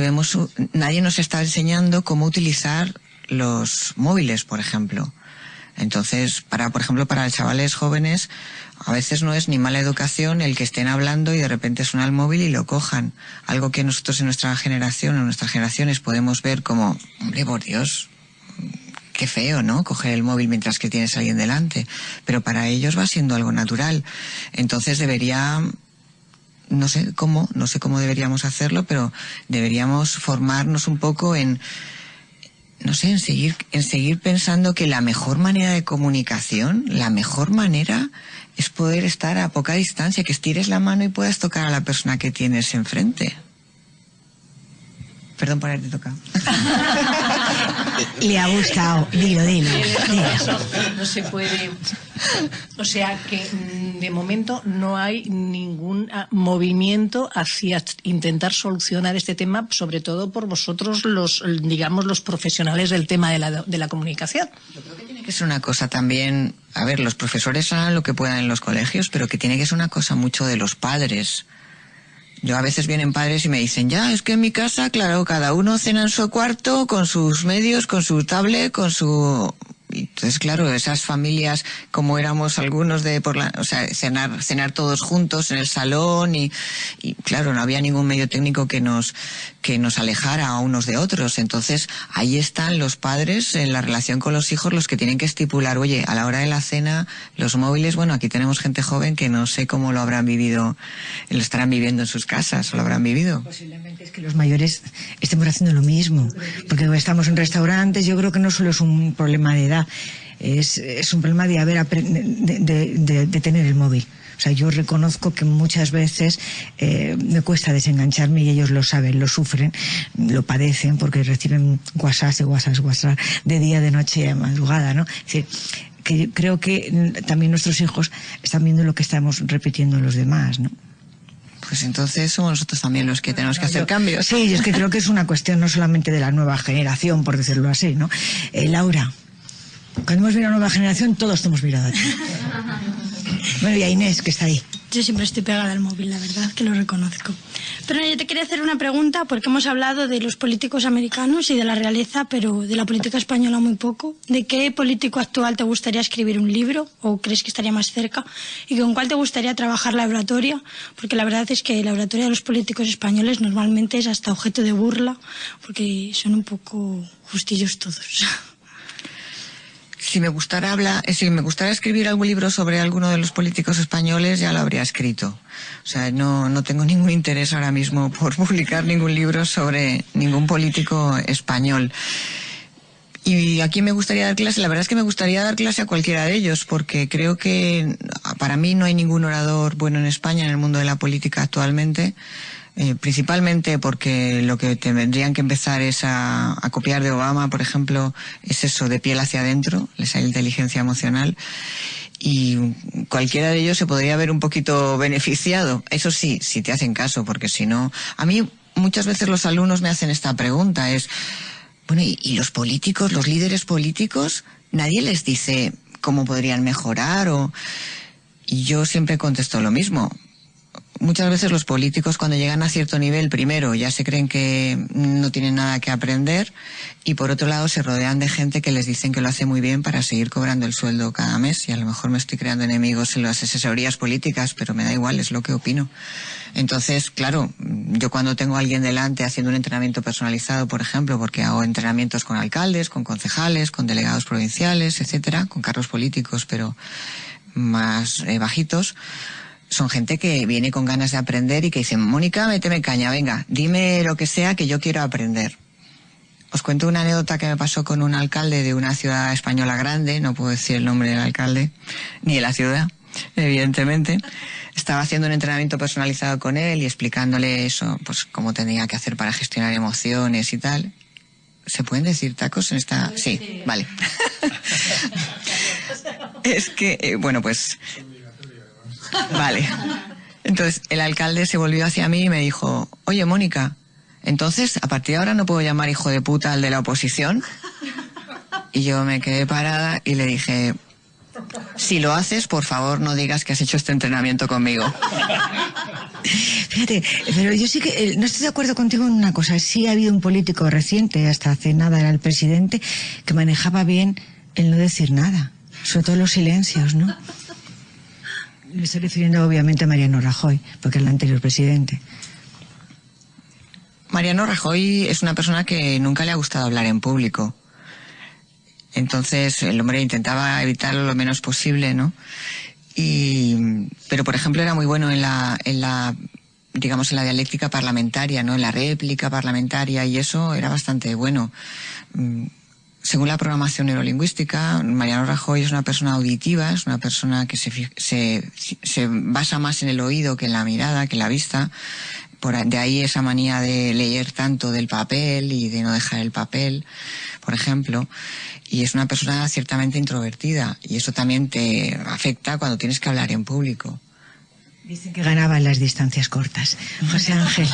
nadie nos está enseñando cómo utilizar los móviles, por ejemplo. Entonces, por ejemplo, para los chavales jóvenes, a veces no es ni mala educación el que estén hablando y de repente suena el móvil y lo cojan. Algo que nosotros en nuestras generaciones podemos ver como, hombre, por Dios, qué feo, ¿no? Coger el móvil mientras que tienes a alguien delante. Pero para ellos va siendo algo natural. Entonces no sé cómo deberíamos hacerlo, pero deberíamos formarnos un poco en seguir pensando que la mejor manera de comunicación, la mejor manera es poder estar a poca distancia, que estires la mano y puedas tocar a la persona que tienes enfrente. Perdón por haberte tocado. Le ha gustado. Dilo. No se puede. O sea que de momento no hay ningún movimiento hacia intentar solucionar este tema, sobre todo por vosotros, los profesionales del tema de la comunicación. Yo creo que tiene que ser una cosa también. A ver, los profesores harán lo que puedan en los colegios, pero que tiene que ser una cosa mucho de los padres. Yo a veces vienen padres y me dicen, ya, es que en mi casa, claro, cada uno cena en su cuarto, con sus medios, con su tablet, con su... Entonces, claro, esas familias, como éramos algunos o sea, cenar todos juntos en el salón y claro, no había ningún medio técnico que nos alejara a unos de otros. Entonces, ahí están los padres en la relación con los hijos, los que tienen que estipular, oye, a la hora de la cena, los móviles, bueno, aquí tenemos gente joven que no sé cómo lo habrán vivido, lo estarán viviendo en sus casas o lo habrán vivido. Posiblemente es que los mayores estemos haciendo lo mismo, porque estamos en restaurantes, yo creo que no solo es un problema de edad, es un problema de tener el móvil. O sea, yo reconozco que muchas veces me cuesta desengancharme y ellos lo saben, lo sufren, lo padecen porque reciben WhatsApp de día, de noche, de madrugada, ¿no? Es decir, que creo que también nuestros hijos están viendo lo que estamos repitiendo los demás, ¿no? Pues entonces somos nosotros también los que tenemos que hacer cambios. Sí, es que creo que es una cuestión no solamente de la nueva generación, por decirlo así, ¿no? Laura, cuando hemos mirado a la nueva generación, todos te hemos mirado a ti. Bueno, y a Inés, que está ahí. Yo siempre estoy pegada al móvil, la verdad, que lo reconozco. Pero yo te quería hacer una pregunta, porque hemos hablado de los políticos americanos y de la realeza, pero de la política española muy poco. ¿De qué político actual te gustaría escribir un libro, o crees que estaría más cerca? ¿Y con cuál te gustaría trabajar la oratoria? Porque la verdad es que la oratoria de los políticos españoles normalmente es hasta objeto de burla, porque son un poco justillos todos. Si me gustara escribir algún libro sobre alguno de los políticos españoles, ya lo habría escrito. O sea, no tengo ningún interés ahora mismo por publicar ningún libro sobre ningún político español. ¿Y a quién me gustaría dar clase? La verdad es que me gustaría dar clase a cualquiera de ellos, porque creo que para mí no hay ningún orador bueno en España, en el mundo de la política actualmente. Principalmente porque lo que tendrían que empezar es a copiar de Obama, por ejemplo, es eso, de piel hacia adentro, esa inteligencia emocional, y cualquiera de ellos se podría ver un poquito beneficiado. Eso sí, si te hacen caso, porque si no... A mí muchas veces los alumnos me hacen esta pregunta, bueno, ¿y los políticos, los líderes políticos, nadie les dice cómo podrían mejorar? Y yo siempre contesto lo mismo. Muchas veces los políticos, cuando llegan a cierto nivel, primero ya se creen que no tienen nada que aprender, y por otro lado se rodean de gente que les dicen que lo hace muy bien para seguir cobrando el sueldo cada mes, y a lo mejor me estoy creando enemigos en las asesorías políticas, pero me da igual, es lo que opino. Entonces, claro, yo cuando tengo a alguien delante haciendo un entrenamiento personalizado, por ejemplo, porque hago entrenamientos con alcaldes, con concejales, con delegados provinciales, etcétera, con cargos políticos, pero más bajitos, son gente que viene con ganas de aprender y que dicen, Mónica, méteme caña, venga, dime lo que sea que yo quiero aprender. Os cuento una anécdota que me pasó con un alcalde de una ciudad española grande, no puedo decir el nombre del alcalde, ni de la ciudad, evidentemente. Estaba haciendo un entrenamiento personalizado con él y explicándole eso, pues cómo tenía que hacer para gestionar emociones y tal. ¿Se pueden decir tacos en esta...? Sí, vale. Es que, bueno, pues... Vale. Entonces el alcalde se volvió hacia mí y me dijo, oye, Mónica, entonces a partir de ahora no puedo llamar hijo de puta al de la oposición. Y yo me quedé parada y le dije, si lo haces, por favor no digas que has hecho este entrenamiento conmigo. Fíjate, pero yo sí que no estoy de acuerdo contigo en una cosa. Sí ha habido un político reciente, hasta hace nada era el presidente, que manejaba bien el no decir nada, sobre todo los silencios, ¿no? Me estoy refiriendo obviamente a Mariano Rajoy, porque es el anterior presidente. Mariano Rajoy es una persona que nunca le ha gustado hablar en público. Entonces el hombre intentaba evitarlo lo menos posible, ¿no? Pero por ejemplo era muy bueno en la dialéctica parlamentaria, ¿no? En la réplica parlamentaria, y eso era bastante bueno. Según la programación neurolingüística, Mariano Rajoy es una persona auditiva, es una persona que se basa más en el oído que en la mirada, que en la vista. De ahí esa manía de leer tanto del papel y de no dejar el papel, por ejemplo. Y es una persona ciertamente introvertida, y eso también te afecta cuando tienes que hablar en público. Dicen que ganaba en las distancias cortas. José Ángel.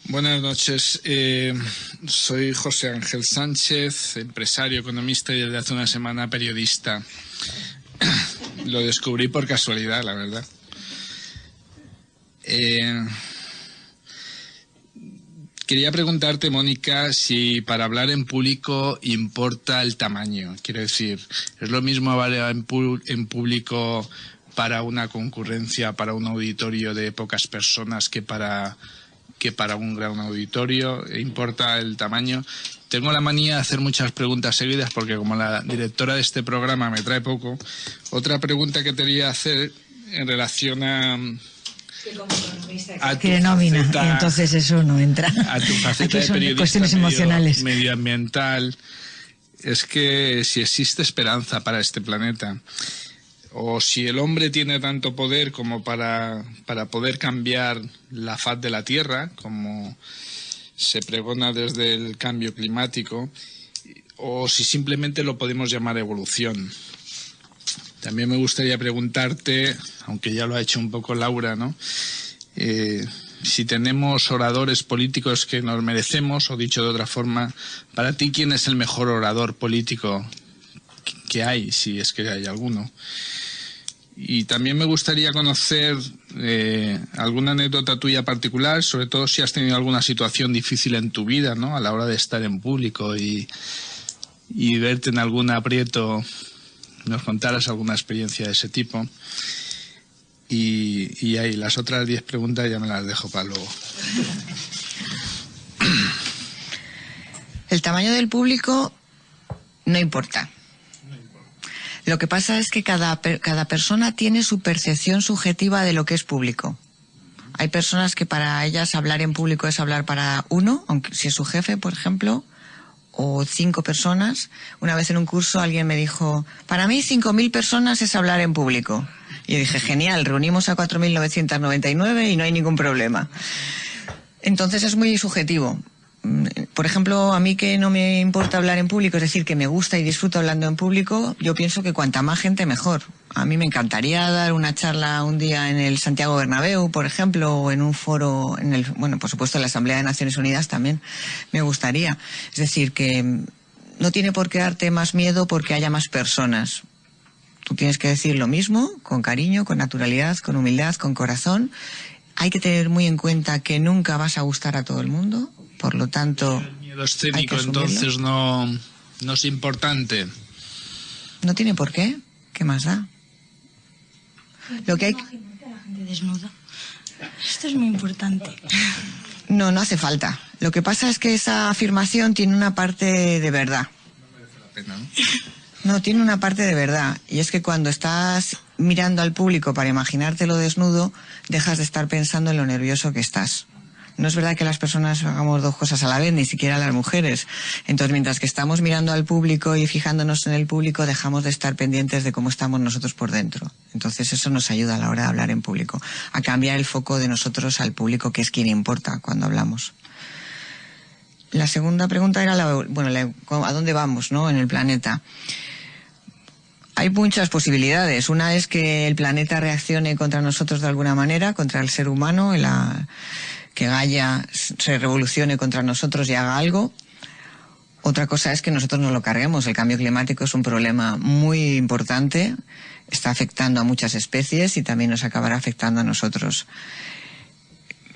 Buenas noches, soy José Ángel Sánchez, empresario, economista y desde hace una semana periodista. Lo descubrí por casualidad, la verdad. Quería preguntarte, Mónica, si para hablar en público importa el tamaño. Quiero decir, ¿es lo mismo hablar en público para una concurrencia, para un auditorio de pocas personas que para un gran auditorio? ¿Importa el tamaño? Tengo la manía de hacer muchas preguntas seguidas porque como la directora de este programa me trae poco. Otra pregunta que te quería hacer en relación a tiene nómina, y entonces eso no entra. A tu faceta Aquí de periodista cuestiones emocionales. medioambiental, es que si existe esperanza para este planeta, o si el hombre tiene tanto poder como para poder cambiar la faz de la Tierra, como se pregona desde el cambio climático, o si simplemente lo podemos llamar evolución. También me gustaría preguntarte, aunque ya lo ha hecho un poco Laura, ¿no? Si tenemos oradores políticos que nos merecemos, o dicho de otra forma, para ti, ¿quién es el mejor orador político que hay, si es que hay alguno? Y también me gustaría conocer alguna anécdota tuya particular, sobre todo si has tenido alguna situación difícil en tu vida, ¿no? A la hora de estar en público y verte en algún aprieto, nos contaras alguna experiencia de ese tipo. Y ahí, las otras 10 preguntas ya me las dejo para luego. El tamaño del público no importa. Lo que pasa es que cada persona tiene su percepción subjetiva de lo que es público. Hay personas que para ellas hablar en público es hablar para uno, aunque si es su jefe, por ejemplo, o 5 personas. Una vez en un curso alguien me dijo, para mí 5.000 personas es hablar en público. Y yo dije, genial, reunimos a 4.999 y no hay ningún problema. Entonces es muy subjetivo. Por ejemplo, a mí que no me importa hablar en público, es decir, que me gusta y disfruto hablando en público, yo pienso que cuanta más gente mejor. A mí me encantaría dar una charla un día en el Santiago Bernabéu, por ejemplo, o en un foro, bueno, por supuesto en la Asamblea de Naciones Unidas también me gustaría. Es decir, que no tiene por qué darte más miedo porque haya más personas. Tú tienes que decir lo mismo, con cariño, con naturalidad, con humildad, con corazón. Hay que tener muy en cuenta que nunca vas a gustar a todo el mundo. Por lo tanto, el miedo escénico entonces no es importante. No tiene por qué. ¿Qué más da? Lo que hay. Imagínate a la gente desnuda. Esto es muy importante. No hace falta. Lo que pasa es que esa afirmación tiene una parte de verdad. No merece la pena, ¿no? No, tiene una parte de verdad. Y es que cuando estás mirando al público para imaginártelo desnudo, dejas de estar pensando en lo nervioso que estás. No es verdad que las personas hagamos 2 cosas a la vez, ni siquiera las mujeres. Entonces, mientras que estamos mirando al público y fijándonos en el público, dejamos de estar pendientes de cómo estamos nosotros por dentro. Entonces, eso nos ayuda a la hora de hablar en público, a cambiar el foco de nosotros al público, que es quien importa cuando hablamos. La segunda pregunta era, ¿a dónde vamos, no, en el planeta? Hay muchas posibilidades. Una es que el planeta reaccione contra nosotros de alguna manera, contra el ser humano, que Gaia se revolucione contra nosotros y haga algo. Otra cosa es que nosotros nos lo carguemos. El cambio climático es un problema muy importante, está afectando a muchas especies y también nos acabará afectando a nosotros.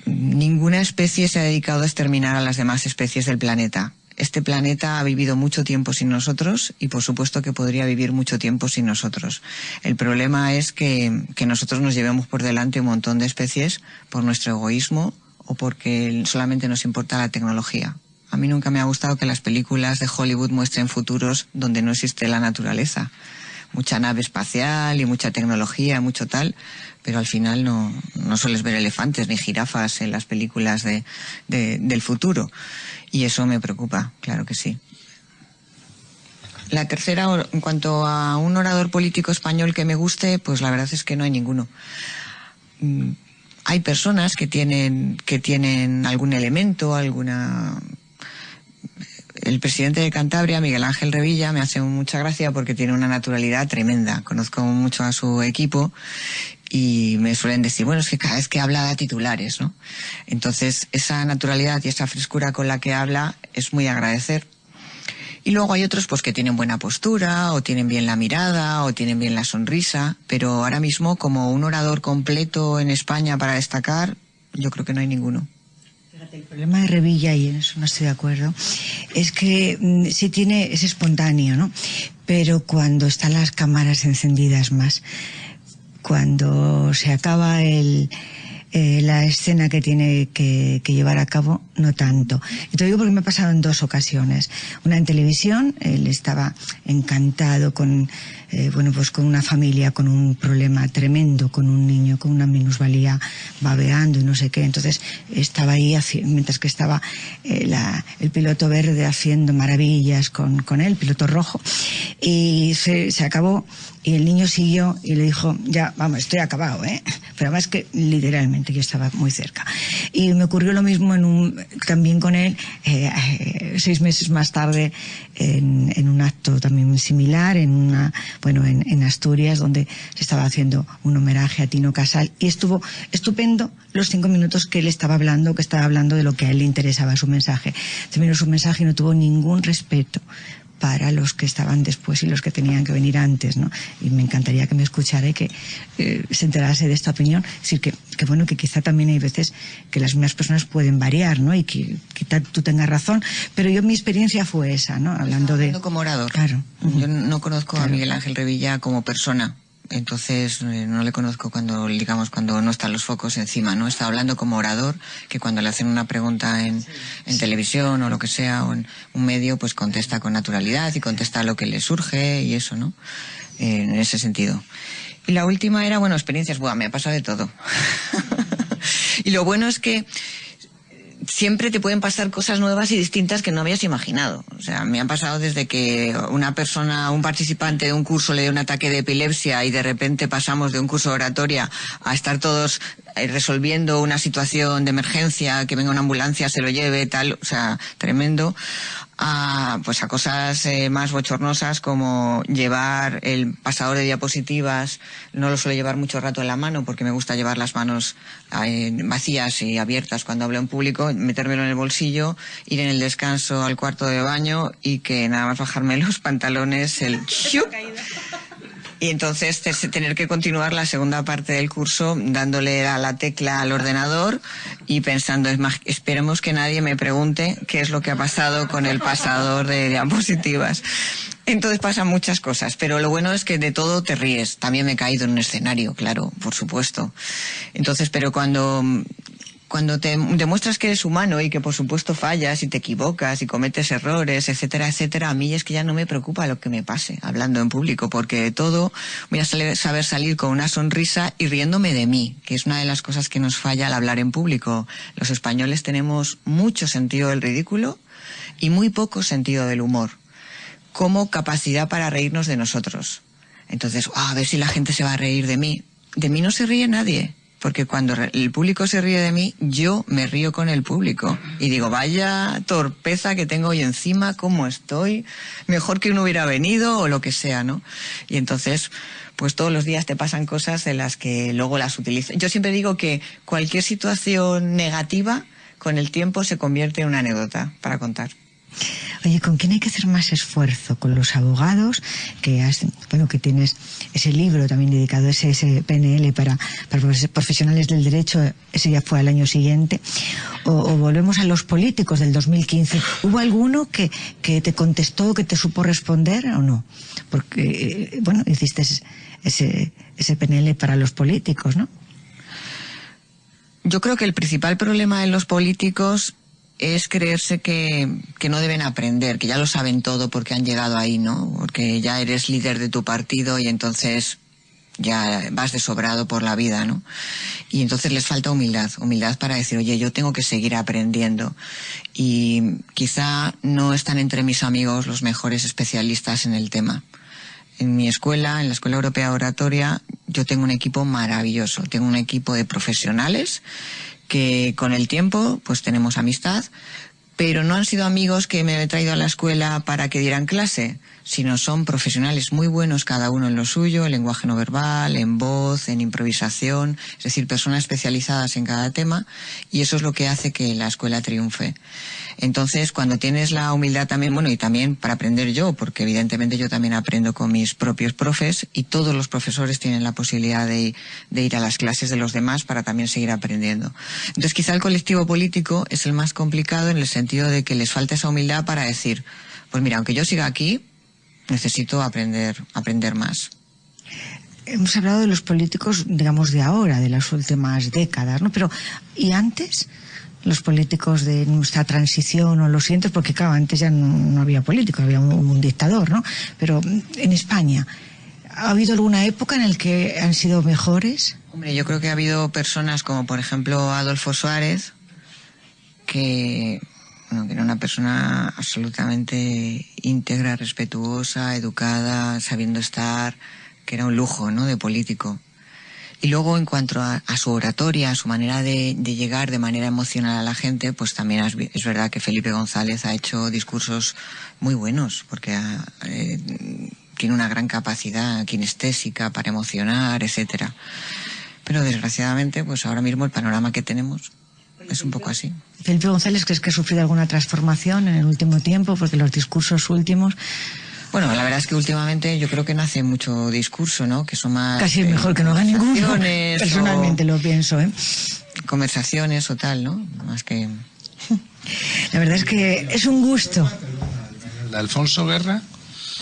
Ninguna especie se ha dedicado a exterminar a las demás especies del planeta. Este planeta ha vivido mucho tiempo sin nosotros y por supuesto que podría vivir mucho tiempo sin nosotros. El problema es que nosotros nos llevemos por delante un montón de especies por nuestro egoísmo o porque solamente nos importa la tecnología. A mí nunca me ha gustado que las películas de Hollywood muestren futuros donde no existe la naturaleza. Mucha nave espacial y mucha tecnología, mucho tal, pero al final no sueles ver elefantes ni jirafas en las películas del futuro. Y eso me preocupa, claro que sí. La tercera, en cuanto a un orador político español que me guste, pues la verdad es que no hay ninguno. Hay personas que tienen algún elemento, El presidente de Cantabria, Miguel Ángel Revilla, me hace mucha gracia porque tiene una naturalidad tremenda. Conozco mucho a su equipo y me suelen decir, bueno, es que cada vez que habla da titulares, ¿no? Entonces, esa naturalidad y esa frescura con la que habla es muy agradecer. Y luego hay otros pues que tienen buena postura, o tienen bien la mirada, o tienen bien la sonrisa, pero ahora mismo como un orador completo en España para destacar, yo creo que no hay ninguno. El problema de Revilla, y en eso no estoy de acuerdo, es que sí es espontáneo, ¿no? Pero cuando están las cámaras encendidas más, cuando se acaba la escena que tiene que llevar a cabo, no tanto. Y te digo porque me ha pasado en 2 ocasiones. Una en televisión, él estaba encantado con una familia con un problema tremendo, con un niño con una minusvalía babeando y no sé qué. Entonces estaba ahí, mientras que estaba el piloto verde haciendo maravillas con él, piloto rojo, y se acabó. Y el niño siguió y le dijo, ya, vamos, estoy acabado, ¿eh? Pero además que literalmente yo estaba muy cerca. Y me ocurrió lo mismo también con él, 6 meses más tarde, en un acto también similar, en Asturias, donde se estaba haciendo un homenaje a Tino Casal. Y estuvo estupendo los 5 minutos que él estaba hablando de lo que a él le interesaba, su mensaje. Terminó su mensaje y no tuvo ningún respeto para los que estaban después y los que tenían que venir antes, ¿no? Y me encantaría que me escuchara y que se enterase de esta opinión. Es decir, que quizá también hay veces que las mismas personas pueden variar, ¿no? Y que tú tengas razón, pero mi experiencia fue esa, ¿no? Hablando como orador. Claro. Yo no conozco a Miguel Ángel Revilla como persona. Entonces no le conozco cuando no están los focos encima, ¿no? Está hablando como orador, que cuando le hacen una pregunta en televisión o lo que sea, o en un medio, pues contesta con naturalidad y contesta lo que le surge y eso, ¿no? En ese sentido. Y la última era, experiencias, me ha pasado de todo. Y lo bueno es que siempre te pueden pasar cosas nuevas y distintas que no habías imaginado. O sea, me han pasado desde que un participante de un curso le dio un ataque de epilepsia y de repente pasamos de un curso de oratoria a estar todos resolviendo una situación de emergencia, que venga una ambulancia, se lo lleve, tal, o sea, tremendo, a cosas más bochornosas como llevar el pasador de diapositivas. No lo suelo llevar mucho rato en la mano porque me gusta llevar las manos vacías y abiertas cuando hablo en público, metérmelo en el bolsillo, ir en el descanso al cuarto de baño y que nada más bajarme los pantalones, y entonces tener que continuar la segunda parte del curso dándole a la tecla al ordenador y pensando, esperemos que nadie me pregunte qué es lo que ha pasado con el pasador de diapositivas. Entonces pasan muchas cosas, pero lo bueno es que de todo te ríes. También me he caído en un escenario, claro, por supuesto. Entonces, pero cuando te demuestras que eres humano y que por supuesto fallas y te equivocas y cometes errores, etcétera, etcétera, a mí es que ya no me preocupa lo que me pase hablando en público, porque de todo voy a saber salir con una sonrisa y riéndome de mí, que es una de las cosas que nos falla al hablar en público. Los españoles tenemos mucho sentido del ridículo y muy poco sentido del humor, como capacidad para reírnos de nosotros. Entonces, a ver si la gente se va a reír de mí. De mí no se ríe nadie. Porque cuando el público se ríe de mí, yo me río con el público. Y digo, vaya torpeza que tengo hoy encima, cómo estoy, mejor que no hubiera venido o lo que sea, ¿no? Y entonces, pues todos los días te pasan cosas en las que luego las utilizas. Yo siempre digo que cualquier situación negativa, con el tiempo se convierte en una anécdota para contar. Oye, ¿con quién hay que hacer más esfuerzo? ¿Con los abogados? Que tienes ese libro también dedicado a ese PNL para profesionales del derecho, ese ya fue al año siguiente. O volvemos a los políticos del 2015. ¿Hubo alguno que te contestó, que te supo responder o no? Porque, hiciste ese PNL para los políticos, ¿no? Yo creo que el principal problema de los políticos es creerse que no deben aprender, que ya lo saben todo porque han llegado ahí, ¿no? Porque ya eres líder de tu partido y entonces ya vas de sobrado por la vida, ¿no? Y entonces les falta humildad para decir, oye, yo tengo que seguir aprendiendo. Y quizá no están entre mis amigos los mejores especialistas en el tema. En mi escuela, en la Escuela Europea de Oratoria, yo tengo un equipo maravilloso. Tengo un equipo de profesionales que con el tiempo pues tenemos amistad, pero no han sido amigos que me he traído a la escuela para que dieran clase, sino son profesionales muy buenos cada uno en lo suyo, en lenguaje no verbal, en voz, en improvisación, es decir, personas especializadas en cada tema, y eso es lo que hace que la escuela triunfe. Entonces, cuando tienes la humildad también, bueno, y también para aprender yo, porque evidentemente yo también aprendo con mis propios profes, y todos los profesores tienen la posibilidad de ir a las clases de los demás para también seguir aprendiendo. Entonces, quizá el colectivo político es el más complicado en el sentido de que les falta esa humildad para decir, pues mira, aunque yo siga aquí, necesito aprender más. Hemos hablado de los políticos, digamos, de ahora, de las últimas décadas, ¿no? Pero, ¿y antes? Los políticos de nuestra transición o los siguientes, porque claro, antes ya no había políticos, había un dictador, ¿no? Pero en España, ¿ha habido alguna época en la que han sido mejores? Hombre, yo creo que ha habido personas como, por ejemplo, Adolfo Suárez, que era una persona absolutamente íntegra, respetuosa, educada, sabiendo estar, que era un lujo, ¿no?, de político. Y luego, en cuanto a su oratoria, a su manera de llegar de manera emocional a la gente, pues también es verdad que Felipe González ha hecho discursos muy buenos, porque tiene una gran capacidad kinestésica para emocionar, etcétera. Pero desgraciadamente, pues ahora mismo el panorama que tenemos es un poco así. Felipe González, ¿crees que ha sufrido alguna transformación en el último tiempo? Porque los discursos últimos... Bueno, la verdad es que últimamente yo creo que no hace mucho discurso, ¿no? Que son más... Casi mejor que no haga ninguno. Personalmente lo pienso, ¿eh? Conversaciones o tal, ¿no? Más que... La verdad es que es un gusto. Alfonso Guerra.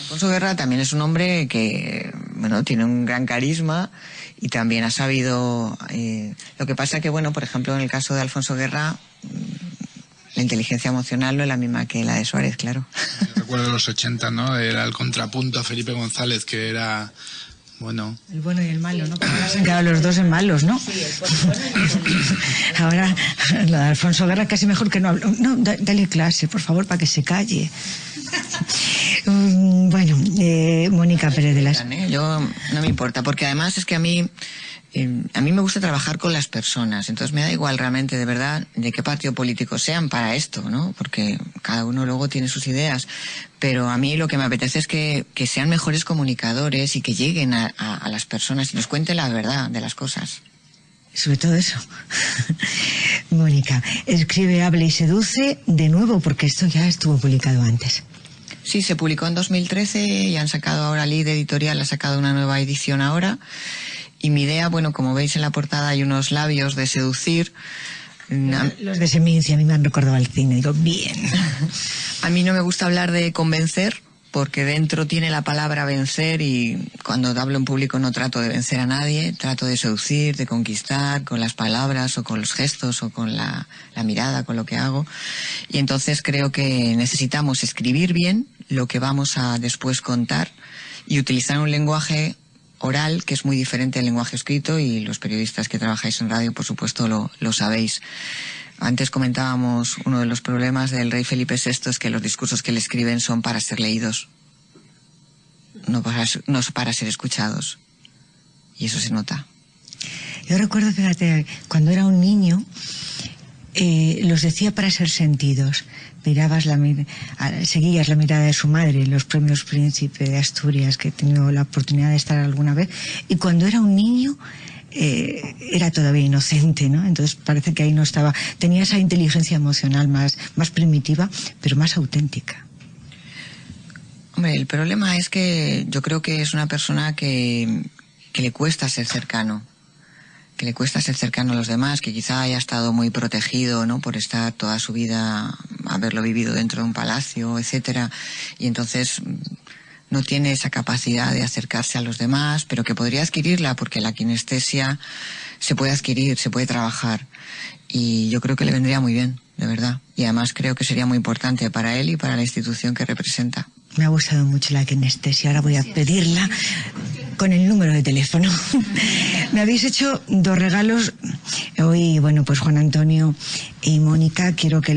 Alfonso Guerra también es un hombre que, bueno, tiene un gran carisma y también ha sabido... lo que pasa que, bueno, por ejemplo, en el caso de Alfonso Guerra... La inteligencia emocional no es la misma que la de Suárez, claro. Recuerdo los 80, ¿no? Era el contrapunto a Felipe González, que era, bueno... El bueno y el malo, ¿no? Porque ahora se han quedado los dos en malos, ¿no? Sí, el Ahora, la de Alfonso Guerra casi mejor que no hablo. No, dale clase, por favor, para que se calle. Bueno, Mónica Pérez de las... Yo no me importa, porque además es que a mí me gusta trabajar con las personas, entonces me da igual realmente, de verdad, de qué partido político sean para esto, ¿no? Porque cada uno luego tiene sus ideas, pero a mí lo que me apetece es que sean mejores comunicadores y que lleguen a las personas y nos cuenten la verdad de las cosas. Sobre todo eso. Mónica, escribe, habla y seduce de nuevo, porque esto ya estuvo publicado antes. Sí, se publicó en 2013 y han sacado ahora, Lid Editorial ha sacado una nueva edición ahora. Y mi idea, bueno, como veis en la portada hay unos labios de seducir. Los de Semincia, a mí me han recordado al cine, digo, bien. A mí no me gusta hablar de convencer, porque dentro tiene la palabra vencer y cuando hablo en público no trato de vencer a nadie, trato de seducir, de conquistar con las palabras o con los gestos o con la mirada, con lo que hago. Y entonces creo que necesitamos escribir bien lo que vamos a después contar y utilizar un lenguaje oral, que es muy diferente al lenguaje escrito, y los periodistas que trabajáis en radio, por supuesto, lo sabéis. Antes comentábamos, uno de los problemas del rey Felipe VI es que los discursos que le escriben son para ser leídos, no para ser escuchados. Y eso se nota. Yo recuerdo, fíjate, cuando era un niño, los decía para ser sentidos. Seguías la mirada de su madre en los premios Príncipe de Asturias, que he tenido la oportunidad de estar alguna vez, y cuando era un niño era todavía inocente, ¿no? Entonces parece que ahí no estaba, tenía esa inteligencia emocional más primitiva, pero más auténtica. Hombre, el problema es que yo creo que es una persona que le cuesta ser cercano. Que le cuesta ser cercano a los demás, que quizá haya estado muy protegido, ¿no?, por estar toda su vida, haberlo vivido dentro de un palacio, etcétera, y entonces no tiene esa capacidad de acercarse a los demás, pero que podría adquirirla, porque la kinestesia se puede adquirir, se puede trabajar, y yo creo que le vendría muy bien, de verdad, y además creo que sería muy importante para él y para la institución que representa. Me ha gustado mucho la kinestesia, ahora voy a pedirla con el número de teléfono. Me habéis hecho 2 regalos hoy, bueno, pues Juan Antonio y Mónica, quiero que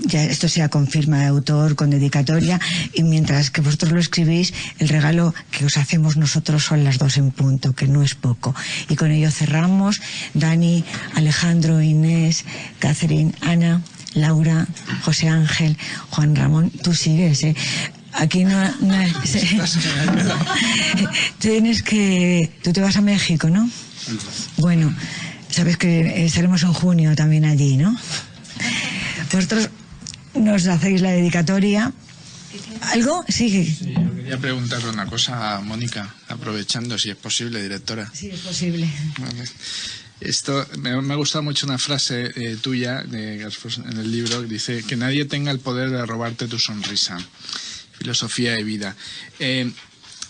ya esto sea con firma de autor, con dedicatoria, y mientras que vosotros lo escribís, el regalo que os hacemos nosotros son las 2 en punto, que no es poco. Y con ello cerramos. Dani, Alejandro, Inés, Catherine, Ana, Laura, José Ángel, Juan Ramón, tú sigues, ¿eh? Aquí no tú te vas a México, ¿no? Bueno, sabes que estaremos en junio también allí, ¿no? Vosotros nos hacéis la dedicatoria. ¿Algo? Sí, yo quería preguntarle una cosa a Mónica, aprovechando, si es posible, directora. Sí, es posible. Vale. Esto, me ha gustado mucho una frase tuya en el libro, que dice que nadie tenga el poder de robarte tu sonrisa. Filosofía de vida.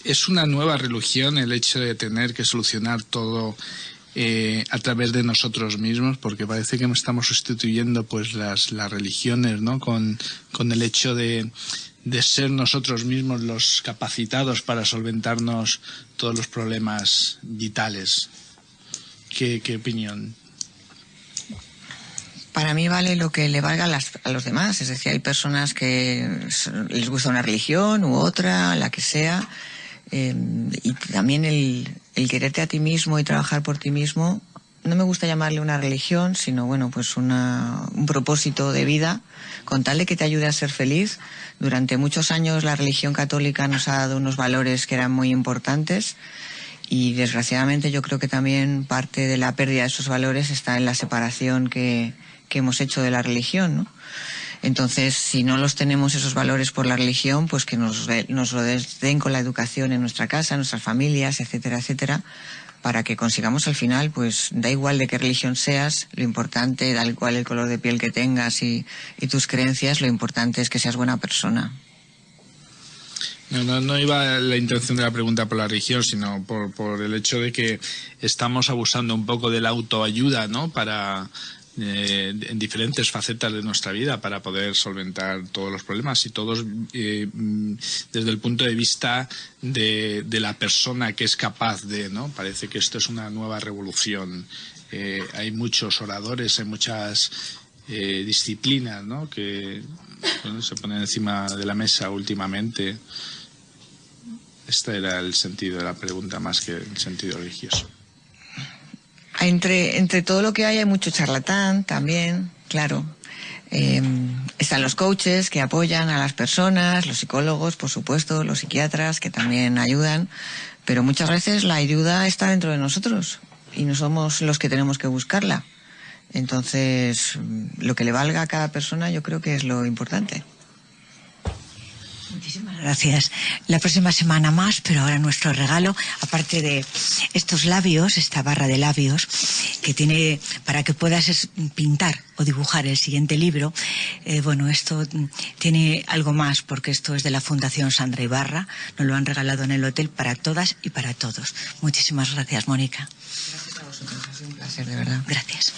Es una nueva religión el hecho de tener que solucionar todo a través de nosotros mismos, porque parece que estamos sustituyendo pues las religiones, ¿no? Con el hecho de ser nosotros mismos los capacitados para solventarnos todos los problemas vitales. ¿Qué opinión? Para mí vale lo que le valga a los demás. Es decir, hay personas que les gusta una religión u otra, la que sea. Y también el quererte a ti mismo y trabajar por ti mismo, no me gusta llamarle una religión, sino bueno, pues un propósito de vida, con tal de que te ayude a ser feliz. Durante muchos años la religión católica nos ha dado unos valores que eran muy importantes, y desgraciadamente yo creo que también parte de la pérdida de esos valores está en la separación que hemos hecho de la religión, ¿no? Entonces, si no los tenemos esos valores por la religión, pues que nos lo den con la educación en nuestra casa, en nuestras familias, etcétera, etcétera, para que consigamos al final, pues da igual de qué religión seas, lo importante, da igual el color de piel que tengas y tus creencias, lo importante es que seas buena persona. No iba la intención de la pregunta por la religión, sino por el hecho de que estamos abusando un poco de la autoayuda, ¿no? En diferentes facetas de nuestra vida para poder solventar todos los problemas, y todos desde el punto de vista de la persona que es capaz de, ¿no? Parece que esto es una nueva revolución. Hay muchos oradores, hay muchas disciplinas, ¿no? Que se ponen encima de la mesa últimamente. Este era el sentido de la pregunta, más que el sentido religioso. Entre todo lo que hay mucho charlatán también, claro. Están los coaches que apoyan a las personas, los psicólogos, por supuesto, los psiquiatras que también ayudan, pero muchas veces la ayuda está dentro de nosotros y no somos los que tenemos que buscarla. Entonces, lo que le valga a cada persona yo creo que es lo importante. Muchísimas gracias. La próxima semana más, pero ahora nuestro regalo, aparte de estos labios, esta barra de labios, que tiene para que puedas pintar o dibujar el siguiente libro, bueno, esto tiene algo más, porque esto es de la Fundación Sandra Ibarra, nos lo han regalado en el hotel para todas y para todos. Muchísimas gracias, Mónica. Gracias a vosotros, ha sido un placer, de verdad. Gracias.